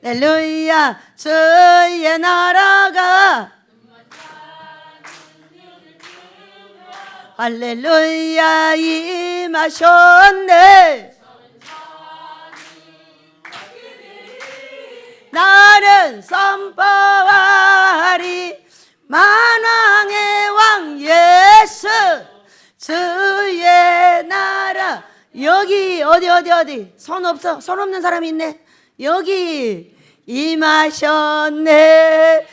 할렐루야. 주의 나라가 할렐루야 임하셨네. 나는 선포하리 만왕의 왕 예수 주의 나라. 여기 어디 손 없어? 손 없는 사람이 있네. 여기 임하셨네.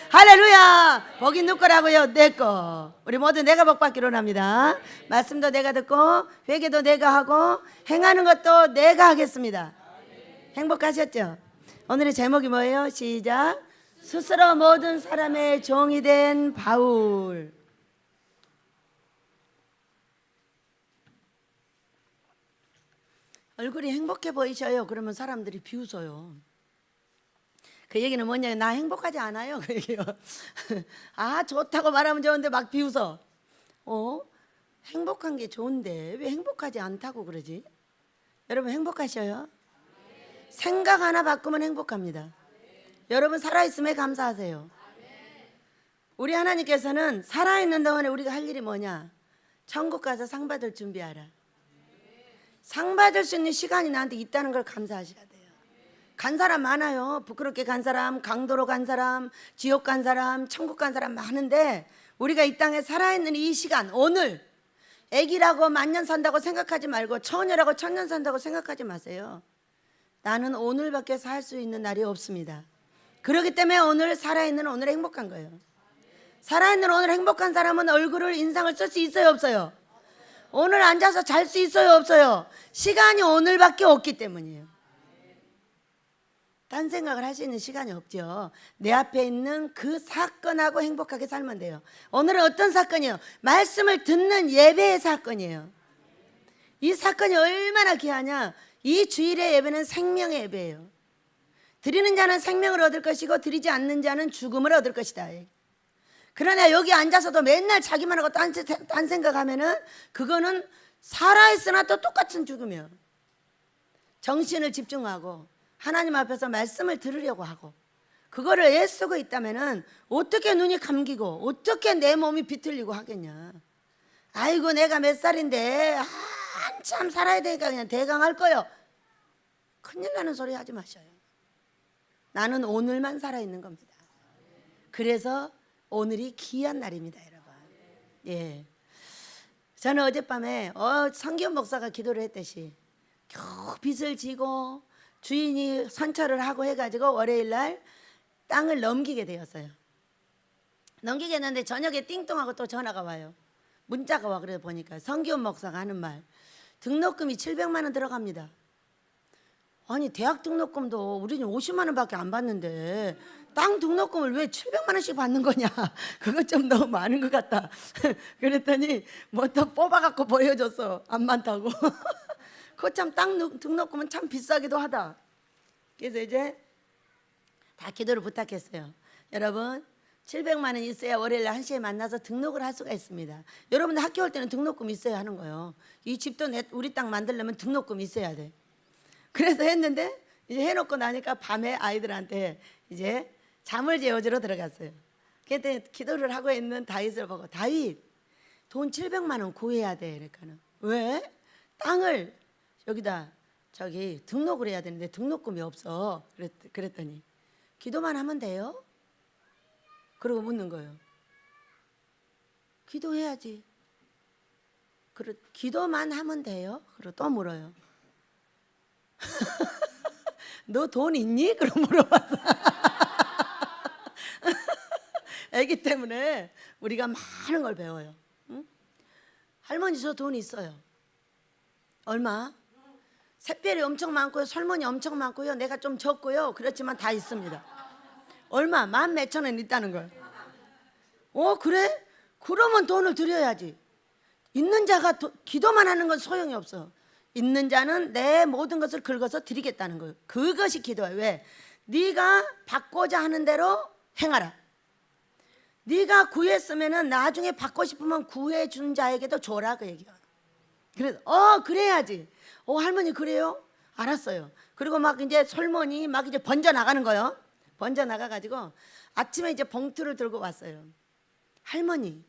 할렐루야. 복이 누구 거라고요? 내 거. 우리 모두 내가 복 받기로 합니다. 말씀도 내가 듣고 회개도 내가 하고 행하는 것도 내가 하겠습니다. 행복하셨죠? 오늘의 제목이 뭐예요? 시작. 스스로 모든 사람의 종이 된 바울. 얼굴이 행복해 보이셔요. 그러면 사람들이 비웃어요. 그 얘기는 뭐냐? 나 행복하지 않아요. 그 얘기요. 아, 좋다고 말하면 좋은데 막 비웃어. 행복한 게 좋은데 왜 행복하지 않다고 그러지? 여러분 행복하셔요? 생각 하나 바꾸면 행복합니다. 여러분 살아있음에 감사하세요. 우리 하나님께서는 살아있는 동안에 우리가 할 일이 뭐냐? 천국 가서 상 받을 준비하라. 상 받을 수 있는 시간이 나한테 있다는 걸 감사하셔야 돼요. 간 사람 많아요. 부끄럽게 간 사람, 강도로 간 사람, 지옥 간 사람, 천국 간 사람 많은데 우리가 이 땅에 살아있는 이 시간, 오늘 애기라고 만년 산다고 생각하지 말고 처녀라고 천년 산다고 생각하지 마세요. 나는 오늘밖에 살 수 있는 날이 없습니다. 그렇기 때문에 오늘 살아있는 오늘 행복한 거예요. 살아있는 오늘 행복한 사람은 얼굴을 인상을 쓸 수 있어요, 없어요? 오늘 앉아서 잘 수 있어요, 없어요? 시간이 오늘밖에 없기 때문이에요. 딴 생각을 할 수 있는 시간이 없죠. 내 앞에 있는 그 사건하고 행복하게 살면 돼요. 오늘은 어떤 사건이에요? 말씀을 듣는 예배의 사건이에요. 이 사건이 얼마나 귀하냐? 이 주일의 예배는 생명의 예배예요. 드리는 자는 생명을 얻을 것이고 드리지 않는 자는 죽음을 얻을 것이다. 그러나 여기 앉아서도 맨날 자기만 하고 딴 생각하면은 그거는 살아있으나 또 똑같은 죽음이에요. 정신을 집중하고 하나님 앞에서 말씀을 들으려고 하고 그거를 애쓰고 있다면은 어떻게 눈이 감기고 어떻게 내 몸이 비틀리고 하겠냐. 아이고 내가 몇 살인데 한참 살아야 되니까 그냥 대강할 거요. 큰일 나는 소리 하지 마셔요. 나는 오늘만 살아있는 겁니다. 그래서 오늘이 귀한 날입니다, 여러분. 예. 저는 어젯밤에 성기현 목사가 기도를 했듯이 겨우 빚을 지고 주인이 선처를 하고 해가지고 월요일날 땅을 넘기게 되었어요. 넘기게 했는데 저녁에 띵동하고 또 전화가 와요. 문자가 와. 그래서 보니까 성기현 목사가 하는 말, 등록금이 700만 원 들어갑니다. 아니 대학 등록금도 우리는 50만 원밖에 안 받는데 땅 등록금을 왜 700만 원씩 받는 거냐. 그거 좀 너무 많은 것 같다. 그랬더니 뭐 더 뽑아갖고 보여줬어. 안 많다고. 그거 참 땅 등록금은 참 비싸기도 하다. 그래서 이제 다 기도를 부탁했어요. 여러분 700만 원 있어야 월요일 1시에 만나서 등록을 할 수가 있습니다. 여러분들 학교 올 때는 등록금 있어야 하는 거예요. 이 집도 우리 땅 만들려면 등록금 있어야 돼. 그래서 했는데 이제 해놓고 나니까 밤에 아이들한테 이제 잠을 재워주러 들어갔어요. 그때 기도를 하고 있는 다윗을 보고 다윗 돈 700만 원 구해야 돼. 그러니까는 왜? 땅을 여기다 저기 등록을 해야 되는데 등록금이 없어. 그랬더니 기도만 하면 돼요? 그러고 묻는 거예요. 기도해야지. 기도만 하면 돼요? 그러고 또 물어요. 너 돈 있니? 그럼 물어봤어. 애기 때문에 우리가 많은 걸 배워요. 응? 할머니 저 돈 있어요. 얼마? 샛별이 엄청 많고요. 설문이 엄청 많고요. 내가 좀 적고요. 그렇지만 다 있습니다. 얼마? 10,000몇 원 있다는 거예요. 그래? 그러면 돈을 드려야지. 있는 자가 기도만 하는 건 소용이 없어. 있는 자는 내 모든 것을 긁어서 드리겠다는 거예요. 그것이 기도야. 왜? 네가 받고자 하는 대로 행하라. 네가 구했으면은 나중에 받고 싶으면 구해준 자에게도 줘라 그 얘기야. 그래서 그래야지. 할머니 그래요? 알았어요. 그리고 막 이제 솔몬이 막 이제 번져 나가는 거예요. 번져 나가가지고 아침에 이제 봉투를 들고 왔어요. 할머니,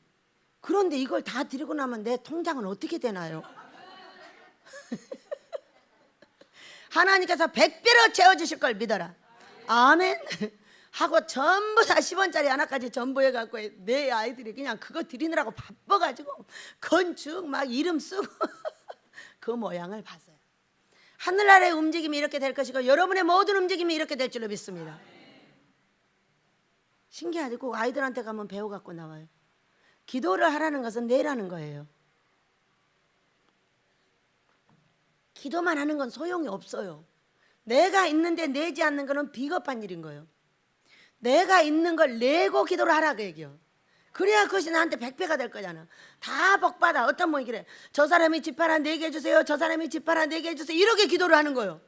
그런데 이걸 다 드리고 나면 내 통장은 어떻게 되나요? 하나님께서 100배로 채워주실 걸 믿어라. 아멘. 하고 전부 다 10원짜리 하나까지 전부 해갖고 내 아이들이 그냥 그거 드리느라고 바빠가지고 건축 막 이름 쓰고 그 모양을 봤어요. 하늘나라의 움직임이 이렇게 될 것이고 여러분의 모든 움직임이 이렇게 될 줄로 믿습니다. 신기하지? 꼭 아이들한테 가면 배워갖고 나와요. 기도를 하라는 것은 내라는 거예요. 기도만 하는 건 소용이 없어요. 내가 있는데 내지 않는 것은 비겁한 일인 거예요. 내가 있는 걸 내고 기도를 하라 그 얘기요. 그래야 그것이 나한테 100배가 될 거잖아. 다 복받아. 어떤 분이 그래, 저 사람이 집 하나 내게 해주세요, 저 사람이 집 하나 내게 해주세요, 이렇게 기도를 하는 거예요.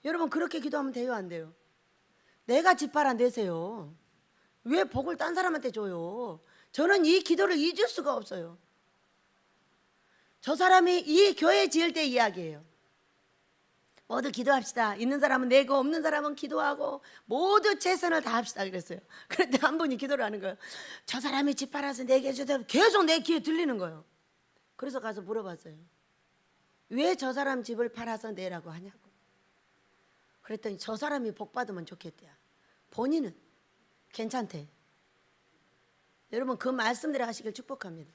여러분 그렇게 기도하면 돼요, 안 돼요? 내가 집 하나 내세요. 왜 복을 딴 사람한테 줘요? 저는 이 기도를 잊을 수가 없어요. 저 사람이 이 교회 지을 때 이야기예요. 모두 기도합시다. 있는 사람은 내고 없는 사람은 기도하고 모두 최선을 다합시다 그랬어요. 그런데 한 분이 기도를 하는 거예요. 저 사람이 집 팔아서 내게 해주세요. 계속 내 귀에 들리는 거예요. 그래서 가서 물어봤어요. 왜 저 사람 집을 팔아서 내라고 하냐고. 그랬더니 저 사람이 복 받으면 좋겠대요. 본인은 괜찮대. 여러분 그 말씀대로 하시길 축복합니다.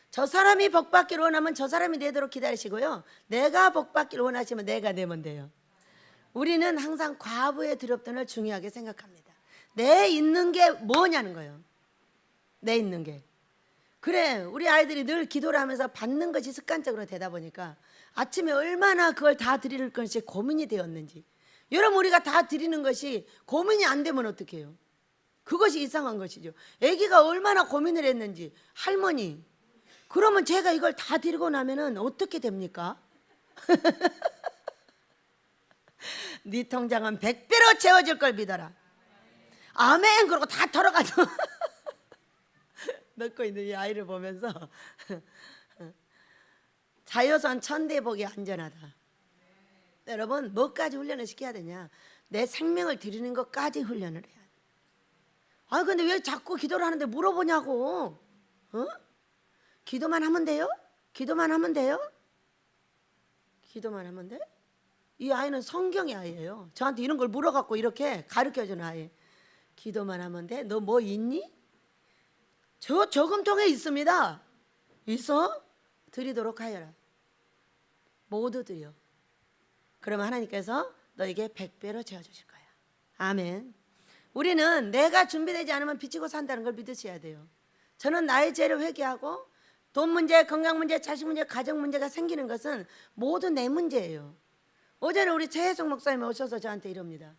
저 사람이 복 받기를 원하면 저 사람이 내도록 기다리시고요, 내가 복 받기를 원하시면 내가 내면 돼요. 우리는 항상 과부의 드롭돈을 중요하게 생각합니다. 내 있는 게 뭐냐는 거예요. 내 있는 게. 그래, 우리 아이들이 늘 기도를 하면서 받는 것이 습관적으로 되다 보니까 아침에 얼마나 그걸 다 드리는 것이 고민이 되었는지. 여러분 우리가 다 드리는 것이 고민이 안 되면 어떻게 해요? 그것이 이상한 것이죠. 아기가 얼마나 고민을 했는지. 할머니, 그러면 제가 이걸 다 드리고 나면은 어떻게 됩니까? 네 통장은 100배로 채워질 걸 믿어라. 아멘. 그러고 다 털어가지고 넣고 있는 이 아이를 보면서 자유선 천대복이 안전하다. 여러분 뭐까지 훈련을 시켜야 되냐? 내 생명을 드리는 것까지 훈련을 해야 돼. 아 근데 왜 자꾸 기도를 하는데 물어보냐고. 어? 기도만 하면 돼요? 기도만 하면 돼요? 기도만 하면 돼? 이 아이는 성경의 아이예요. 저한테 이런 걸 물어갖고 이렇게 가르쳐주는 아이. 기도만 하면 돼? 너 뭐 있니? 저 저금통에 있습니다. 있어? 드리도록 하여라. 모두 드려. 그러면 하나님께서 너에게 100배로 채워주실 거야. 아멘. 우리는 내가 준비되지 않으면 비치고 산다는 걸 믿으셔야 돼요. 저는 나의 죄를 회개하고 돈 문제, 건강 문제, 자식 문제, 가정 문제가 생기는 것은 모두 내 문제예요. 어제는 우리 최혜성 목사님이 오셔서 저한테 이럽니다.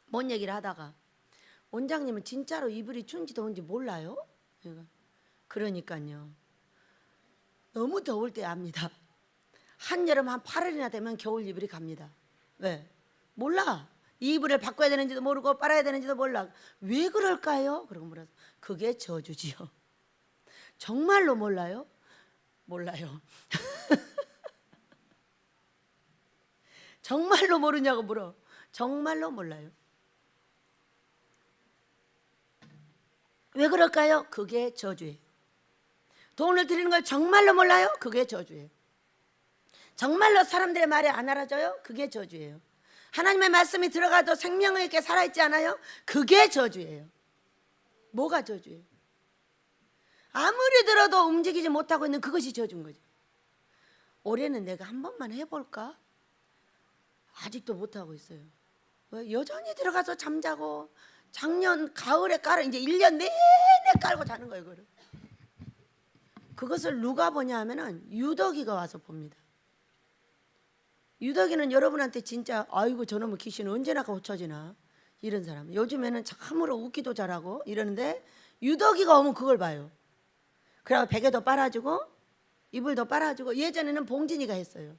뭔 얘기를 하다가, 원장님은 진짜로 이불이 추운지 더운지 몰라요? 그러니까요. 너무 더울 때 압니다. 한여름 한 8월이나 되면 겨울 이불이 갑니다. 왜? 몰라. 이 이불을 바꿔야 되는지도 모르고 빨아야 되는지도 몰라. 왜 그럴까요? 그러고 물어서 그게 저주지요. 정말로 몰라요? 몰라요. 정말로 모르냐고 물어. 정말로 몰라요. 왜 그럴까요? 그게 저주예요. 돈을 드리는 걸 정말로 몰라요? 그게 저주예요. 정말로 사람들의 말에 안 알아줘요? 그게 저주예요. 하나님의 말씀이 들어가도 생명을 있게 살아있지 않아요? 그게 저주예요. 뭐가 저주예요? 아무리 들어도 움직이지 못하고 있는 그것이 저주인 거죠. 올해는 내가 한 번만 해볼까? 아직도 못하고 있어요. 여전히 들어가서 잠자고, 작년 가을에 깔아 이제 1년 내내 깔고 자는 거예요. 그걸. 그것을 누가 보냐 하면은 유덕이가 와서 봅니다. 유덕이는 여러분한테 진짜 아이고 저놈의 귀신은 언제나 고쳐지나 이런 사람. 요즘에는 참으로 웃기도 잘하고 이러는데 유덕이가 오면 그걸 봐요. 그래서 베개도 빨아주고 이불도 빨아주고. 예전에는 봉진이가 했어요.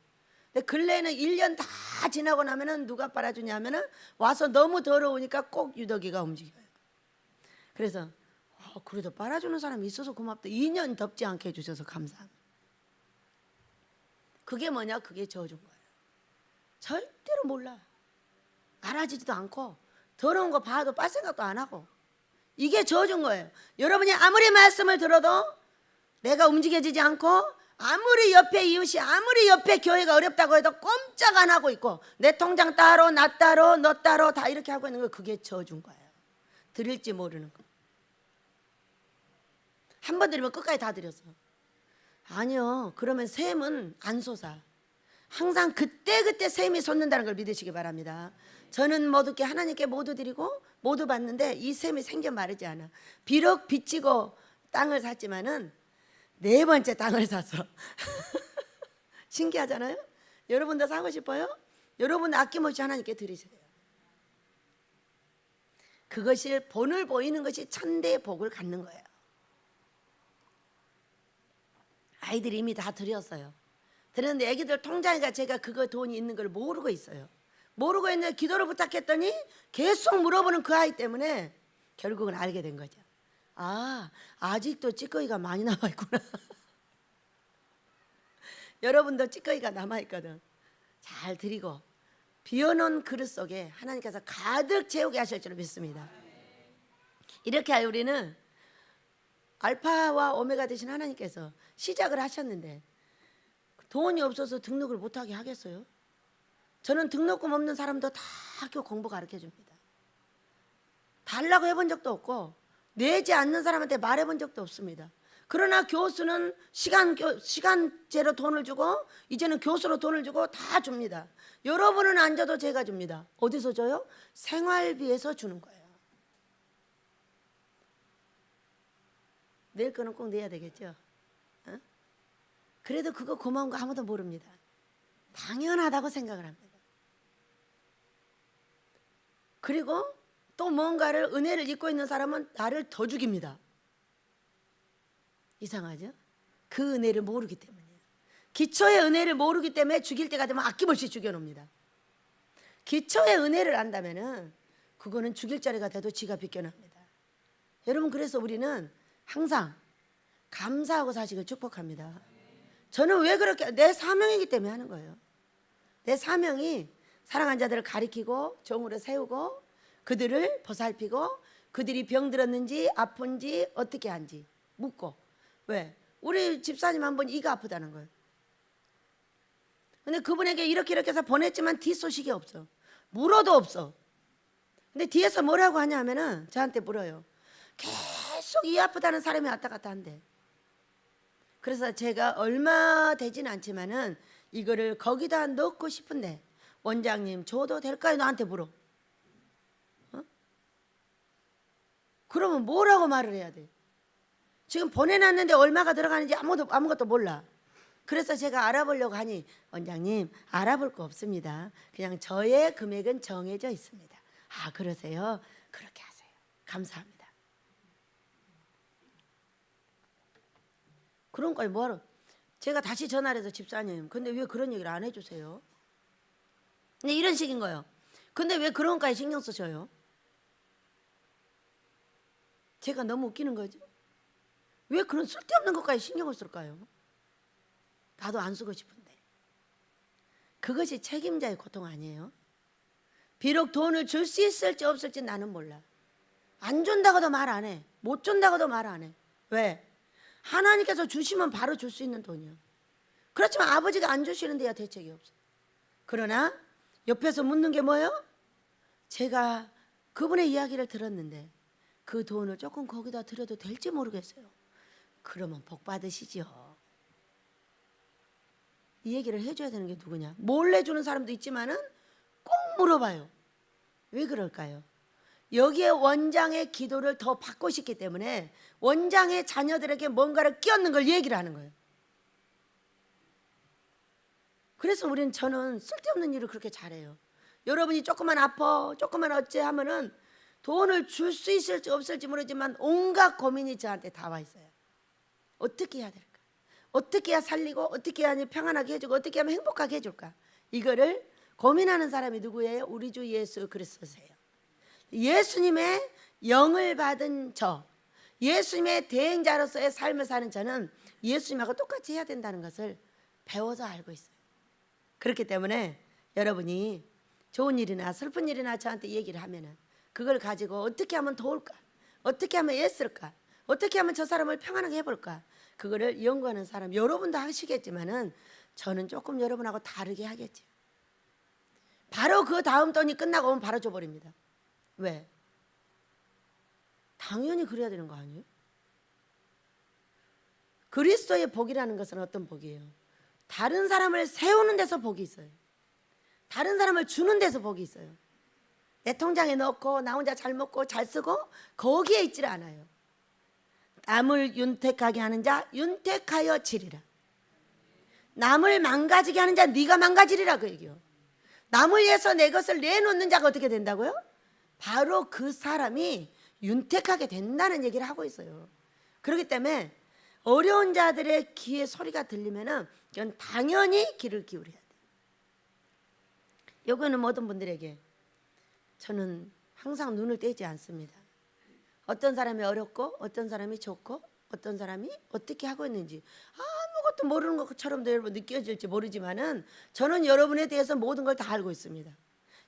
근데 근래에는 1년 다 지나고 나면은 누가 빨아주냐 하면은 와서 너무 더러우니까 꼭 유덕이가 움직여요. 그래서 그래도 빨아주는 사람이 있어서 고맙다. 2년 덥지 않게 해주셔서 감사합니다. 그게 뭐냐? 그게 저주인 거예요. 절대로 몰라. 알아지지도 않고 더러운 거 봐도 빨 생각도 안 하고. 이게 저주인 거예요. 여러분이 아무리 말씀을 들어도 내가 움직여지지 않고, 아무리 옆에 이웃이, 아무리 옆에 교회가 어렵다고 해도 꼼짝 안 하고 있고, 내 통장 따로, 나 따로, 너 따로 다 이렇게 하고 있는 거, 그게 저주인 거예요. 드릴지 모르는 거. 한 번 드리면 끝까지 다 드렸어. 아니요. 그러면 샘은 안 솟아. 항상 그때그때 샘이 솟는다는 걸 믿으시기 바랍니다. 저는 모두께 하나님께 모두 드리고 모두 받는데 이 샘이 생겨 마르지 않아. 비록 빚지고 땅을 샀지만은 네 번째 땅을 샀어. 신기하잖아요. 여러분도 사고 싶어요? 여러분 아낌없이 하나님께 드리세요. 그것이 본을 보이는 것이 천대의 복을 갖는 거예요. 아이들이 이미 다 드렸어요. 드렸는데 애기들 통장에가 제가 그거 돈이 있는 걸 모르고 있어요. 모르고 있는데 기도를 부탁했더니 계속 물어보는 그 아이 때문에 결국은 알게 된 거죠. 아, 아직도 찌꺼기가 많이 남아있구나. 여러분도 찌꺼기가 남아있거든. 잘 드리고 비워놓은 그릇 속에 하나님께서 가득 채우게 하실 줄 믿습니다. 이렇게 우리는 알파와 오메가 되신 하나님께서 시작을 하셨는데 돈이 없어서 등록을 못하게 하겠어요? 저는 등록금 없는 사람도 다 학교 공부 가르쳐줍니다. 달라고 해본 적도 없고 내지 않는 사람한테 말해본 적도 없습니다. 그러나 교수는 시간제로 돈을 주고 이제는 교수로 돈을 주고 다 줍니다. 여러분은 안 줘도 제가 줍니다. 어디서 줘요? 생활비에서 주는 거예요. 낼 거는 꼭 내야 되겠죠. 어? 그래도 그거 고마운 거 아무도 모릅니다. 당연하다고 생각을 합니다. 그리고 또 뭔가를 은혜를 입고 있는 사람은 나를 더 죽입니다. 이상하죠? 그 은혜를 모르기 때문이에요. 기초의 은혜를 모르기 때문에 죽일 때가 되면 아낌없이 죽여놓습니다. 기초의 은혜를 안다면은 그거는 죽일 자리가 돼도 지가 비껴납니다. 여러분, 그래서 우리는 항상 감사하고 사시길 축복합니다. 저는 왜 그렇게, 내 사명이기 때문에 하는 거예요. 내 사명이 사랑한 자들을 가리키고 종으로 세우고 그들을 보살피고 그들이 병들었는지 아픈지 어떻게 한지 묻고. 왜? 우리 집사님 한 번 이가 아프다는 거예요. 근데 그분에게 이렇게 해서 보냈지만 뒷소식이 없어. 물어도 없어. 근데 뒤에서 뭐라고 하냐면은 저한테 물어요. 계속 이 아프다는 사람이 왔다 갔다 한대. 그래서 제가 얼마 되진 않지만은 이거를 거기다 넣고 싶은데 원장님 줘도 될까요? 나한테 물어. 어? 그러면 뭐라고 말을 해야 돼? 지금 보내놨는데 얼마가 들어가는지 아무것도 몰라. 그래서 제가 알아보려고 하니 원장님 알아볼 거 없습니다. 그냥 저의 금액은 정해져 있습니다. 아, 그러세요? 그렇게 하세요. 감사합니다. 그런 거에 뭐하러. 제가 다시 전화를 해서 집사님 근데 왜 그런 얘기를 안 해주세요? 근데 이런 식인 거예요. 근데 왜 그런 거에 신경 쓰셔요? 제가 너무 웃기는 거죠. 왜 그런 쓸데없는 것까지 신경을 쓸까요? 나도 안 쓰고 싶은데. 그것이 책임자의 고통 아니에요? 비록 돈을 줄 수 있을지 없을지 나는 몰라. 안 준다고도 말 안 해. 못 준다고도 말 안 해. 왜? 하나님께서 주시면 바로 줄 수 있는 돈이요. 그렇지만 아버지가 안 주시는 데야 대책이 없어. 그러나 옆에서 묻는 게 뭐예요? 제가 그분의 이야기를 들었는데 그 돈을 조금 거기다 드려도 될지 모르겠어요. 그러면 복 받으시죠. 이 얘기를 해줘야 되는 게 누구냐? 몰래 주는 사람도 있지만은 꼭 물어봐요. 왜 그럴까요? 여기에 원장의 기도를 더 받고 싶기 때문에 원장의 자녀들에게 뭔가를 끼얹는 걸 얘기를 하는 거예요. 그래서 저는 쓸데없는 일을 그렇게 잘해요. 여러분이 조금만 아파, 조금만 어째 하면은 돈을 줄 수 있을지 없을지 모르지만 온갖 고민이 저한테 다 와 있어요. 어떻게 해야 될까? 어떻게 해야 살리고 어떻게 해야 평안하게 해주고 어떻게 하면 행복하게 해줄까? 이거를 고민하는 사람이 누구예요? 우리 주 예수 그리스도세요. 예수님의 영을 받은 저, 예수님의 대행자로서의 삶을 사는 저는 예수님하고 똑같이 해야 된다는 것을 배워서 알고 있어요. 그렇기 때문에 여러분이 좋은 일이나 슬픈 일이나 저한테 얘기를 하면은 그걸 가지고 어떻게 하면 도울까? 어떻게 하면 애쓸까? 어떻게 하면 저 사람을 평안하게 해볼까? 그거를 연구하는 사람 여러분도 하시겠지만은 저는 조금 여러분하고 다르게 하겠죠. 바로 그 다음 돈이 끝나고 오면 바로 줘버립니다. 왜? 당연히 그래야 되는 거 아니에요? 그리스도의 복이라는 것은 어떤 복이에요? 다른 사람을 세우는 데서 복이 있어요. 다른 사람을 주는 데서 복이 있어요. 내 통장에 넣고 나 혼자 잘 먹고 잘 쓰고 거기에 있질 않아요. 남을 윤택하게 하는 자 윤택하여 지리라. 남을 망가지게 하는 자 네가 망가지리라 그 얘기요. 남을 위해서 내 것을 내놓는 자가 어떻게 된다고요? 바로 그 사람이 윤택하게 된다는 얘기를 하고 있어요. 그렇기 때문에 어려운 자들의 귀에 소리가 들리면은 이건 당연히 귀를 기울여야 돼요. 요거는 모든 분들에게 저는 항상 눈을 떼지 않습니다. 어떤 사람이 어렵고 어떤 사람이 좋고 어떤 사람이 어떻게 하고 있는지 아무것도 모르는 것처럼 여러분 느껴질지 모르지만은 저는 여러분에 대해서 모든 걸 다 알고 있습니다.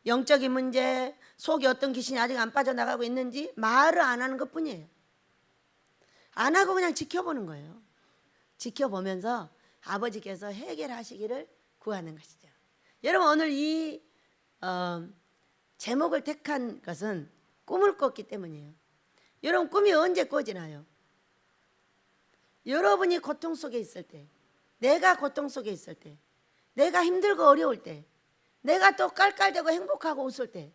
영적인 문제, 속에 어떤 귀신이 아직 안 빠져나가고 있는지 말을 안 하는 것뿐이에요. 안 하고 그냥 지켜보는 거예요. 지켜보면서 아버지께서 해결하시기를 구하는 것이죠. 여러분 오늘 이 제목을 택한 것은 꿈을 꿨기 때문이에요. 여러분 꿈이 언제 꿔지나요? 여러분이 고통 속에 있을 때, 내가 고통 속에 있을 때, 내가 힘들고 어려울 때, 내가 또 깔깔대고 행복하고 웃을 때.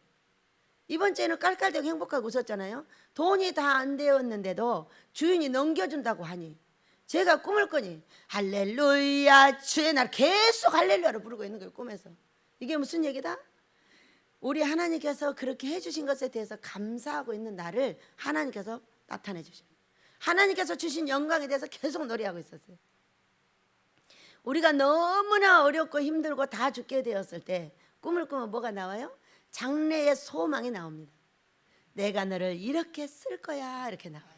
이번 주에는 깔깔대고 행복하고 웃었잖아요. 돈이 다 안 되었는데도 주인이 넘겨준다고 하니 제가 꿈을 꾸니 할렐루야 주의 날 계속 할렐루야를 부르고 있는 거예요. 꿈에서. 이게 무슨 얘기다? 우리 하나님께서 그렇게 해주신 것에 대해서 감사하고 있는 나를 하나님께서 나타내 주셔요. 하나님께서 주신 영광에 대해서 계속 노래하고 있었어요. 우리가 너무나 어렵고 힘들고 다 죽게 되었을 때 꿈을 꾸면 뭐가 나와요? 장래의 소망이 나옵니다. 내가 너를 이렇게 쓸 거야 이렇게 나와요.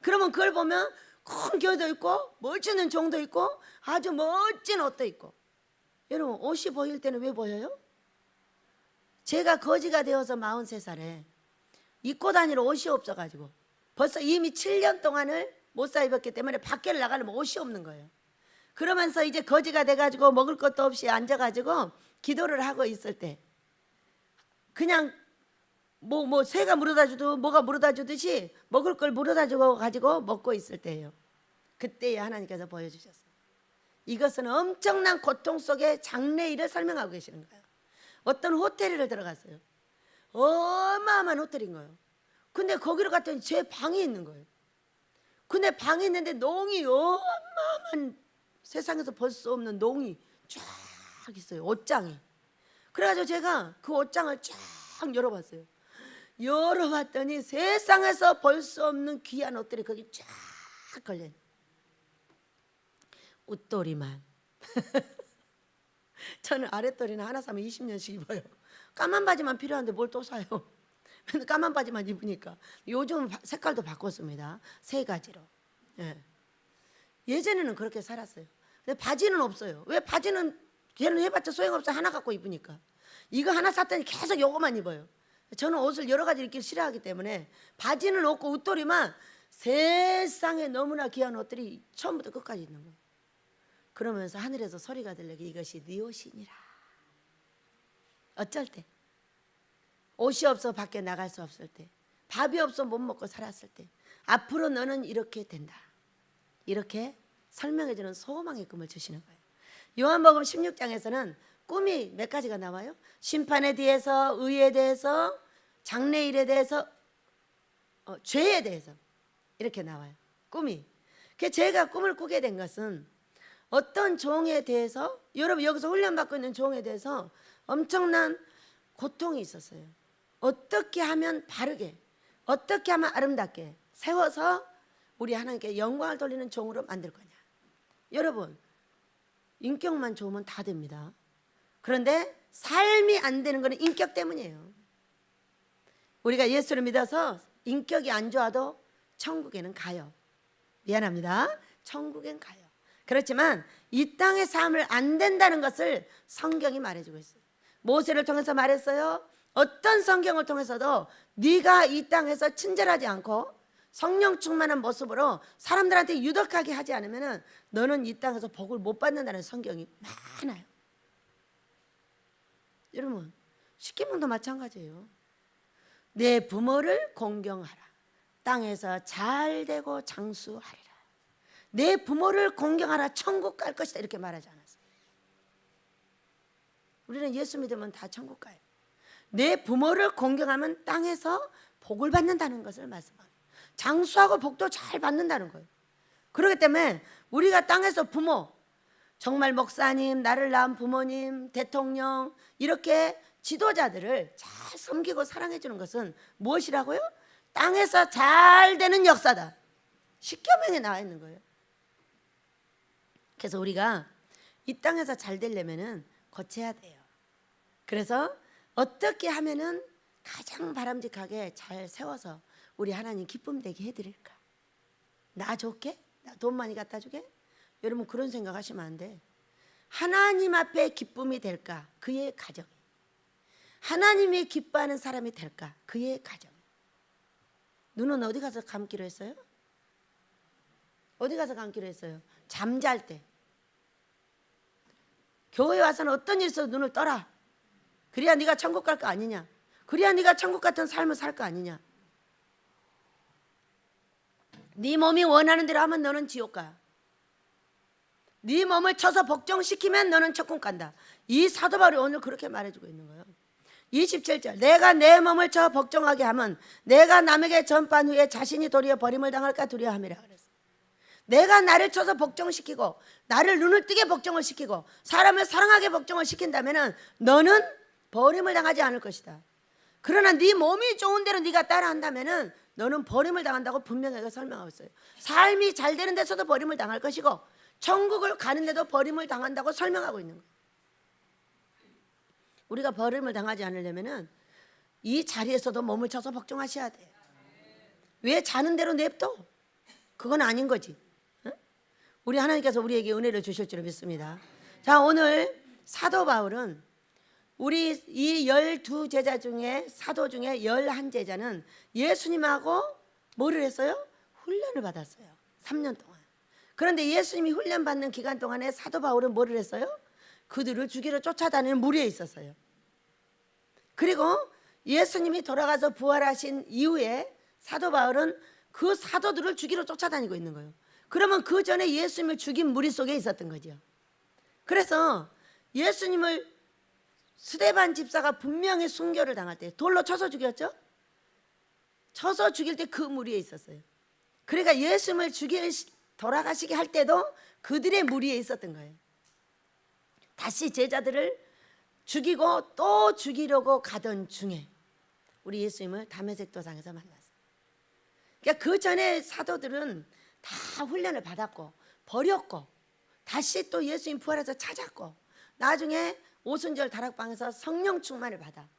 그러면 그걸 보면 큰 교도 있고 멋지는 종도 있고 아주 멋진 옷도 있고. 여러분 옷이 보일 때는 왜 보여요? 제가 거지가 되어서 43살에 입고 다니는 옷이 없어가지고 벌써 이미 7년 동안을 못 사 입었기 때문에 밖에 나가려면 옷이 없는 거예요. 그러면서 이제 거지가 돼가지고 먹을 것도 없이 앉아가지고 기도를 하고 있을 때 그냥 뭐 새가 물어다 주듯 뭐가 물어다 주듯이 먹을 걸 물어다 주고 가지고 먹고 있을 때예요. 그때에 하나님께서 보여주셨어요. 이것은 엄청난 고통 속에 장래일을 설명하고 계시는 거예요. 어떤 호텔에 들어갔어요. 어마어마한 호텔인 거예요. 근데 거기로 갔더니 제 방이 있는 거예요. 근데 방이 있는데 농이 어마어마한 세상에서 볼 수 없는 농이 쫙 있어요. 옷장이. 그래가지고 제가 그 옷장을 쫙 열어봤어요. 열어봤더니 세상에서 볼 수 없는 귀한 옷들이 거기 쫙 걸려요. 웃돌이만. 저는 아랫돌이는 하나 사면 20년씩 입어요. 까만 바지만 필요한데 뭘 또 사요. 근데 까만 바지만 입으니까. 요즘 색깔도 바꿨습니다. 3가지로. 예. 예전에는 그렇게 살았어요. 근데 바지는 없어요. 왜? 바지는 걔는 해봤자 소용없어. 하나 갖고 입으니까. 이거 하나 샀더니 계속 요거만 입어요. 저는 옷을 여러 가지 입기 싫어하기 때문에 바지는 없고 웃돌이만 세상에 너무나 귀한 옷들이 처음부터 끝까지 있는 거예요. 그러면서 하늘에서 소리가 들리게 이것이 네 옷이니라. 어쩔 때 옷이 없어 밖에 나갈 수 없을 때, 밥이 없어 못 먹고 살았을 때 앞으로 너는 이렇게 된다. 이렇게 설명해 주는 소망의 꿈을 주시는 거예요. 요한복음 16장에서는 꿈이 몇 가지가 나와요? 심판에 대해서, 의에 대해서, 장래일에 대해서, 죄에 대해서 이렇게 나와요. 꿈이. 그래서 제가 꿈을 꾸게 된 것은 어떤 종에 대해서, 여러분 여기서 훈련받고 있는 종에 대해서 엄청난 고통이 있었어요. 어떻게 하면 바르게, 어떻게 하면 아름답게 세워서 우리 하나님께 영광을 돌리는 종으로 만들 거냐. 여러분 인격만 좋으면 다 됩니다. 그런데 삶이 안 되는 것은 인격 때문이에요. 우리가 예수를 믿어서 인격이 안 좋아도 천국에는 가요. 미안합니다. 천국엔 가요. 그렇지만 이 땅의 삶을 안 된다는 것을 성경이 말해주고 있어요. 모세를 통해서 말했어요. 어떤 성경을 통해서도 네가 이 땅에서 친절하지 않고 성령 충만한 모습으로 사람들한테 유덕하게 하지 않으면 너는 이 땅에서 복을 못 받는다는 성경이 많아요. 여러분, 십계명도 마찬가지예요. 내 부모를 공경하라. 땅에서 잘 되고 장수하리라. 내 부모를 공경하라. 천국 갈 것이다. 이렇게 말하지 않았어요. 우리는 예수 믿으면 다 천국 가요. 내 부모를 공경하면 땅에서 복을 받는다는 것을 말씀합니다. 장수하고 복도 잘 받는다는 거예요. 그렇기 때문에 우리가 땅에서 부모, 정말 목사님, 나를 낳은 부모님, 대통령 이렇게 지도자들을 잘 섬기고 사랑해 주는 것은 무엇이라고요? 땅에서 잘 되는 역사다. 십계명에 나와 있는 거예요. 그래서 우리가 이 땅에서 잘 되려면은 거쳐야 돼요. 그래서 어떻게 하면은 가장 바람직하게 잘 세워서 우리 하나님 기쁨 되게 해드릴까? 나 좋게? 나 돈 많이 갖다 주게? 여러분 그런 생각하시면 안 돼. 하나님 앞에 기쁨이 될까? 그의 가정. 하나님이 기뻐하는 사람이 될까? 그의 가정. 눈은 어디 가서 감기로 했어요? 어디 가서 감기로 했어요? 잠잘 때. 교회 와서는 어떤 일 있어도 눈을 떠라. 그래야 네가 천국 갈 거 아니냐? 그래야 네가 천국 같은 삶을 살 거 아니냐? 네 몸이 원하는 대로 하면 너는 지옥 가. 네 몸을 쳐서 복종시키면 너는 천국 간다. 이 사도 바울이 오늘 그렇게 말해주고 있는 거예요. 27절 내가 내 몸을 쳐 복종하게 하면 내가 남에게 전판 후에 자신이 도리어 버림을 당할까 두려워함이라 그랬어요. 내가 나를 쳐서 복종시키고 나를 눈을 뜨게 복종을 시키고 사람을 사랑하게 복종을 시킨다면 너는 버림을 당하지 않을 것이다. 그러나 네 몸이 좋은 대로 네가 따라한다면 너는 버림을 당한다고 분명하게 설명하고 있어요. 삶이 잘 되는 데서도 버림을 당할 것이고 천국을 가는 데도 버림을 당한다고 설명하고 있는 거예요. 우리가 버림을 당하지 않으려면 이 자리에서도 몸을 쳐서 복종하셔야 돼요. 왜 자는 대로 냅둬? 그건 아닌 거지. 응? 우리 하나님께서 우리에게 은혜를 주실 줄 믿습니다. 자, 오늘 사도 바울은 우리 이 12제자 중에 사도 중에 11제자는 예수님하고 뭐를 했어요? 훈련을 받았어요. 3년 동안. 그런데 예수님이 훈련 받는 기간 동안에 사도 바울은 뭐를 했어요? 그들을 죽이러 쫓아다니는 무리에 있었어요. 그리고 예수님이 돌아가서 부활하신 이후에 사도 바울은 그 사도들을 죽이러 쫓아다니고 있는 거예요. 그러면 그 전에 예수님을 죽인 무리 속에 있었던 거죠. 그래서 예수님을 스데반 집사가 분명히 순교를 당할 때 돌로 쳐서 죽였죠. 쳐서 죽일 때 그 무리에 있었어요. 그러니까 예수님을 돌아가시게 할 때도 그들의 무리에 있었던 거예요. 다시 제자들을 죽이고 또 죽이려고 가던 중에 우리 예수님을 다메섹 도상에서 만났어요. 그러니까 그 전에 사도들은 다 훈련을 받았고 버렸고 다시 또 예수님 부활해서 찾았고 나중에 오순절 다락방에서 성령 충만을 받아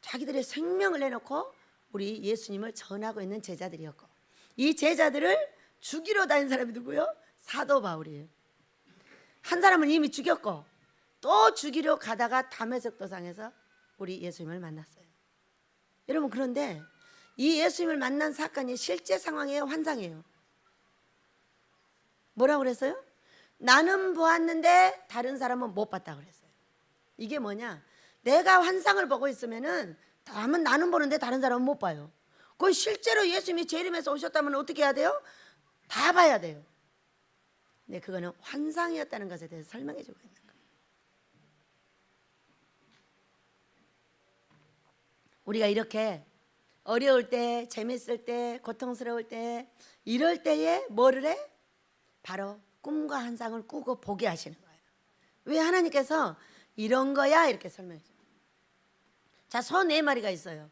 자기들의 생명을 내놓고 우리 예수님을 전하고 있는 제자들이었고 이 제자들을 죽이러 다닌 사람이 누구요? 사도 바울이에요. 한 사람은 이미 죽였고 또 죽이려 가다가 다메섹 도상에서 우리 예수님을 만났어요. 여러분 그런데 이 예수님을 만난 사건이 실제 상황이에요? 환상이에요? 뭐라고 그랬어요? 나는 보았는데 다른 사람은 못 봤다고 그랬어요. 이게 뭐냐? 내가 환상을 보고 있으면은 나는 보는데 다른 사람은 못 봐요. 그건 실제로 예수님이 재림해서 오셨다면 어떻게 해야 돼요? 다 봐야 돼요. 근데 그거는 환상이었다는 것에 대해서 설명해 주고 있는 거예요. 우리가 이렇게 어려울 때, 재밌을 때, 고통스러울 때 이럴 때에 뭐를 해? 바로 꿈과 환상을 꾸고 보게 하시는 거예요. 왜 하나님께서 이런 거야 이렇게 설명해 줘요. 자, 소 4마리가 있어요.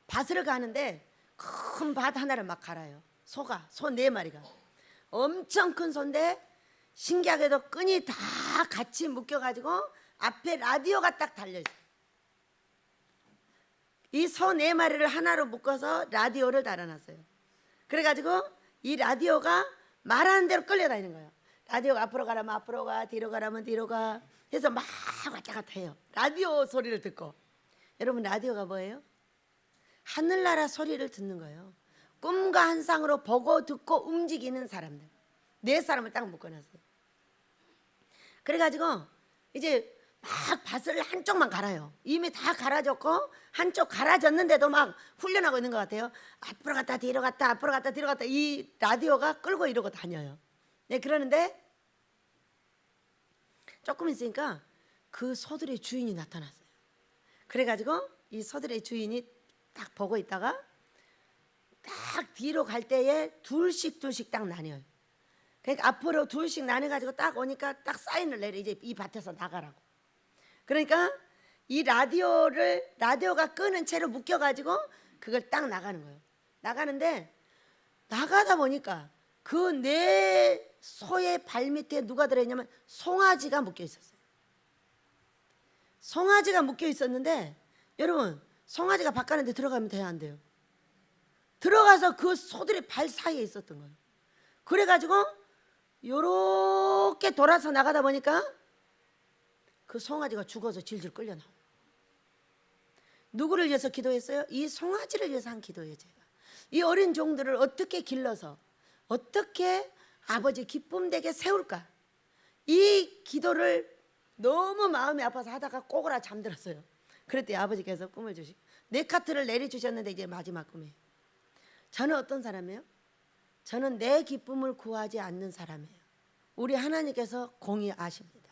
밭을 가는데 큰 밭 하나를 막 갈아요. 소 4마리가 엄청 큰 소인데 신기하게도 끈이 다 같이 묶여가지고 앞에 라디오가 딱 달려있어요. 이 소 4마리를 하나로 묶어서 라디오를 달아놨어요. 그래가지고 이 라디오가 말하는 대로 끌려다니는 거예요. 라디오가 앞으로 가라면 앞으로 가, 뒤로 가라면 뒤로 가 해서 막 왔다 갔다 해요. 라디오 소리를 듣고. 여러분 라디오가 뭐예요? 하늘나라 소리를 듣는 거예요. 꿈과 환상으로 보고 듣고 움직이는 사람들. 네 사람을 딱 묶어놨어요. 그래가지고 이제 막 밭을 한쪽만 갈아요. 이미 다 갈아졌고 한쪽 갈아졌는데도 막 훈련하고 있는 것 같아요. 앞으로 갔다 뒤로 갔다 앞으로 갔다 뒤로 갔다 이 라디오가 끌고 이러고 다녀요. 네, 그러는데 조금 있으니까 그 소들의 주인이 나타났어요. 그래가지고 이 소들의 주인이 딱 보고 있다가 딱 뒤로 갈 때에 둘씩 딱 나뉘어요. 그러니까 앞으로 둘씩 나눠가지고 딱 오니까 딱 사인을 내려. 이제 이 밭에서 나가라고. 그러니까 이 라디오가 끄는 채로 묶여가지고 그걸 딱 나가는 거예요. 나가는데 나가다 보니까 그 네 소의 발밑에 누가 들어있냐면 송아지가 묶여 있었어요. 송아지가 묶여 있었는데 여러분 송아지가 밭 가는데 들어가면 돼요 안 돼요? 들어가서 그 소들의 발 사이에 있었던 거예요. 그래가지고 요렇게 돌아서 나가다 보니까 그 송아지가 죽어서 질질 끌려 나와요. 누구를 위해서 기도했어요? 이 송아지를 위해서 한 기도예요. 제가 이 어린 종들을 어떻게 길러서 어떻게 아버지 기쁨 되게 세울까, 이 기도를 너무 마음이 아파서 하다가 꼬그라 잠들었어요. 그랬더니 아버지께서 꿈을 주시고 네 카트를 내려주셨는데 이제 마지막 꿈이에요. 저는 어떤 사람이에요? 저는 내 기쁨을 구하지 않는 사람이에요. 우리 하나님께서 공히 아십니다.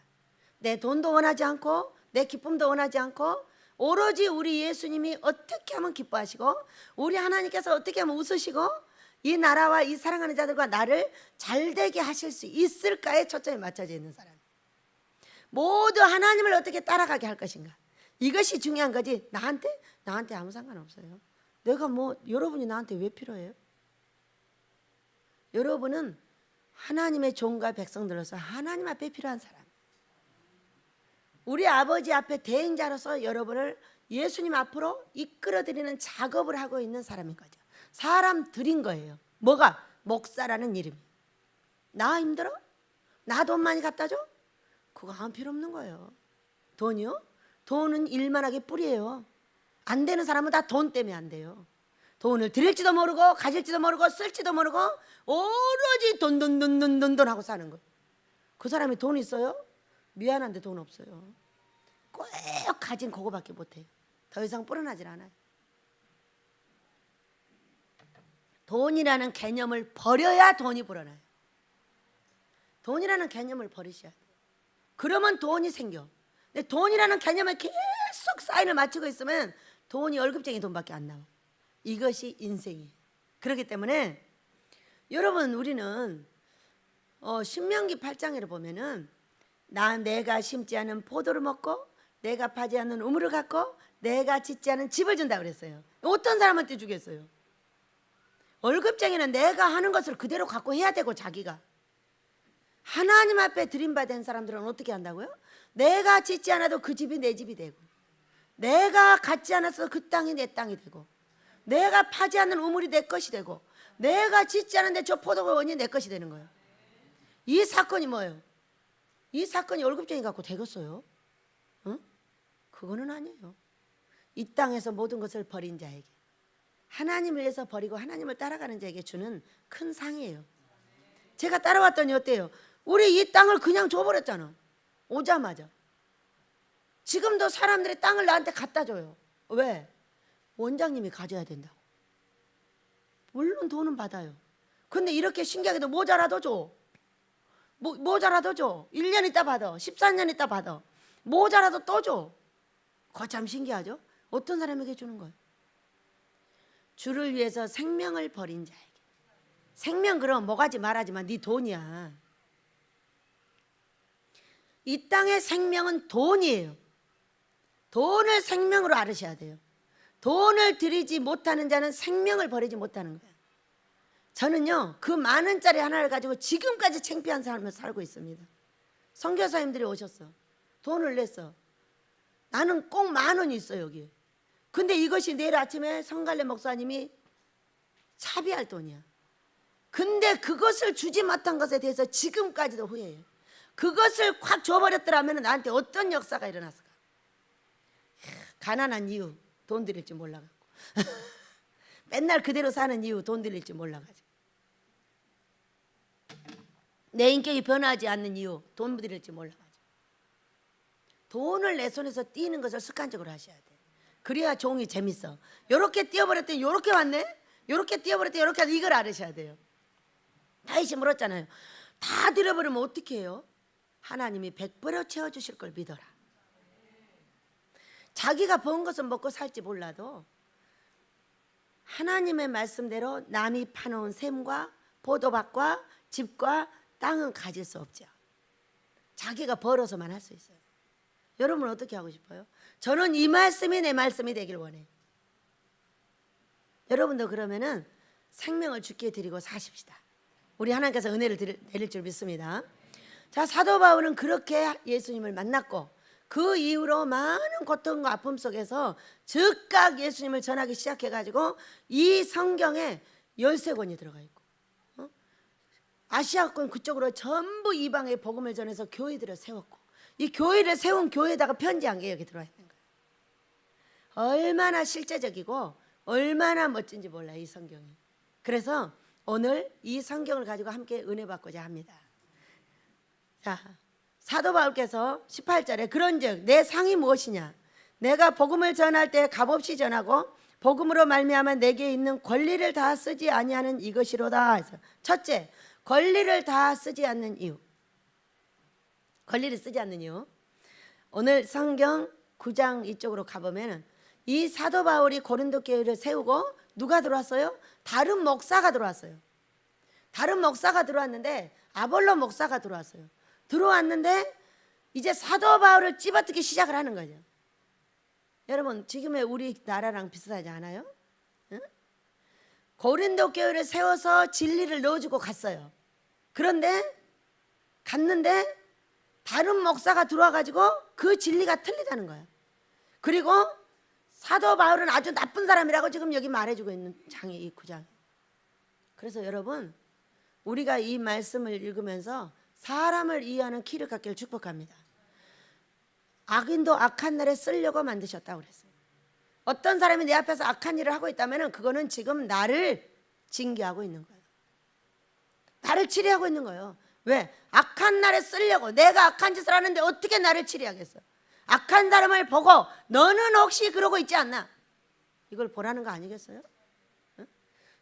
내 돈도 원하지 않고 내 기쁨도 원하지 않고 오로지 우리 예수님이 어떻게 하면 기뻐하시고 우리 하나님께서 어떻게 하면 웃으시고 이 나라와 이 사랑하는 자들과 나를 잘되게 하실 수 있을까에 초점이 맞춰져 있는 사람. 모두 하나님을 어떻게 따라가게 할 것인가, 이것이 중요한 거지. 나한테 아무 상관없어요. 내가 뭐 여러분이 나한테 왜 필요해요? 여러분은 하나님의 종과 백성들로서 하나님 앞에 필요한 사람, 우리 아버지 앞에 대행자로서 여러분을 예수님 앞으로 이끌어드리는 작업을 하고 있는 사람인 거죠. 사람들인 거예요. 뭐가? 목사라는 이름이. 나 힘들어? 나 돈 많이 갖다 줘? 그거 아무 필요 없는 거예요. 돈이요? 돈은 일만하게 뿌리예요. 안 되는 사람은 다 돈 때문에 안 돼요. 돈을 드릴지도 모르고 가질지도 모르고 쓸지도 모르고 오로지 돈 하고 사는 거예요. 그 사람이 돈 있어요? 미안한데 돈 없어요. 꼭 가진 그거밖에 못해요. 더 이상 불어나질 않아요. 돈이라는 개념을 버려야 돈이 불어나요. 돈이라는 개념을 버리셔야 돼요. 그러면 돈이 생겨. 근데 돈이라는 개념을 계속 사인을 맞추고 있으면 돈이 월급쟁이 돈밖에 안 나와. 이것이 인생이에요. 그렇기 때문에 여러분 우리는 신명기 8장에 보면은 내가 심지 않은 포도를 먹고 내가 파지 않는 우물을 갖고 내가 짓지 않은 집을 준다 그랬어요. 어떤 사람한테 주겠어요? 월급쟁이는 내가 하는 것을 그대로 갖고 해야 되고, 자기가 하나님 앞에 드림받은 사람들은 어떻게 한다고요? 내가 짓지 않아도 그 집이 내 집이 되고, 내가 갖지 않아서 그 땅이 내 땅이 되고, 내가 파지 않는 우물이 내 것이 되고, 내가 짓지 않은데 저 포도원이 내 것이 되는 거예요. 이 사건이 뭐예요? 이 사건이 월급쟁이 갖고 되겠어요? 응? 그거는 아니에요. 이 땅에서 모든 것을 버린 자에게, 하나님을 위해서 버리고 하나님을 따라가는 자에게 주는 큰 상이에요. 제가 따라왔더니 어때요? 우리 이 땅을 그냥 줘버렸잖아. 오자마자. 지금도 사람들이 땅을 나한테 갖다 줘요. 왜? 원장님이 가져야 된다고. 물론 돈은 받아요. 근데 이렇게 신기하게도 모자라도 줘. 모자라도 줘. 1년 있다 받아. 14년 있다 받아. 모자라도 또 줘. 그거 참 신기하죠? 어떤 사람에게 주는 거예요? 주를 위해서 생명을 버린 자에게. 생명 그럼 뭐가지 말하지만 네 돈이야. 이 땅의 생명은 돈이에요. 돈을 생명으로 알으셔야 돼요. 돈을 들이지 못하는 자는 생명을 버리지 못하는 거예요. 저는요 그 만 원짜리 하나를 가지고 지금까지 창피한 삶을 살고 있습니다. 선교사님들이 오셨어. 돈을 냈어. 나는 꼭 10,000원이 있어 여기. 근데 이것이 내일 아침에 성갈래 목사님이 차비할 돈이야. 근데 그것을 주지 못한 것에 대해서 지금까지도 후회해요. 그것을 확 줘버렸더라면 나한테 어떤 역사가 일어났을까? 가난한 이유 돈 드릴 줄 몰라가지고 맨날 그대로 사는 이유 돈 드릴 줄 몰라가지고 내 인격이 변하지 않는 이유 돈 드릴 줄 몰라가지고 돈을 내 손에서 띄는 것을 습관적으로 하셔야 돼. 그래야 종이 재밌어. 요렇게 띄어버렸더니 요렇게 왔네, 요렇게 띄어버렸더니 요렇게 왔네. 이걸 알으셔야 돼요. 다윗이 물었잖아요. 다 드려버리면 어떻게 해요? 하나님이 100배로 채워주실 걸 믿어라. 자기가 번 것은 먹고 살지 몰라도 하나님의 말씀대로 남이 파놓은 샘과 포도밭과 집과 땅은 가질 수 없죠. 자기가 벌어서만 할 수 있어요. 여러분은 어떻게 하고 싶어요? 저는 이 말씀이 내 말씀이 되길 원해요. 여러분도 그러면은 생명을 주께 드리고 사십시다. 우리 하나님께서 은혜를 내릴 줄 믿습니다. 자, 사도 바울은 그렇게 예수님을 만났고 그 이후로 많은 고통과 아픔 속에서 즉각 예수님을 전하기 시작해가지고 이 성경에 13권이 들어가 있고 아시아권 그쪽으로 전부 이방의 복음을 전해서 교회들을 세웠고 이 교회를 세운 교회에다가 편지한 게 여기 들어와 있는 거예요. 얼마나 실제적이고 얼마나 멋진지 몰라요, 이 성경이. 그래서 오늘 이 성경을 가지고 함께 은혜 받고자 합니다. 자, 사도 바울께서 18절에 그런즉 내 상이 무엇이냐? 내가 복음을 전할 때 값없이 전하고 복음으로 말미암아 내게 있는 권리를 다 쓰지 아니하는 이것이로다 해서 첫째, 권리를 다 쓰지 않는 이유. 권리를 쓰지 않는 이유. 오늘 성경 9장 이쪽으로 가보면 이 사도 바울이 고린도 교회를 세우고 누가 들어왔어요? 다른 목사가 들어왔어요. 다른 목사가 들어왔는데 아볼로 목사가 들어왔어요. 들어왔는데 이제 사도 바울을 찝어뜯기 시작을 하는 거죠. 여러분 지금의 우리나라랑 비슷하지 않아요? 응? 고린도 교회를 세워서 진리를 넣어주고 갔어요. 그런데 갔는데 다른 목사가 들어와가지고 그 진리가 틀리다는 거예요. 그리고 사도 바울은 아주 나쁜 사람이라고 지금 여기 말해주고 있는 장이 이 9장. 그래서 여러분 우리가 이 말씀을 읽으면서 사람을 이해하는 키를 갖기를 축복합니다. 악인도 악한 날에 쓰려고 만드셨다고 그랬어요. 어떤 사람이 내 앞에서 악한 일을 하고 있다면 그거는 지금 나를 징계하고 있는 거예요. 나를 치리하고 있는 거예요. 왜? 악한 날에 쓰려고. 내가 악한 짓을 하는데 어떻게 나를 치리하겠어? 악한 사람을 보고 너는 혹시 그러고 있지 않나? 이걸 보라는 거 아니겠어요?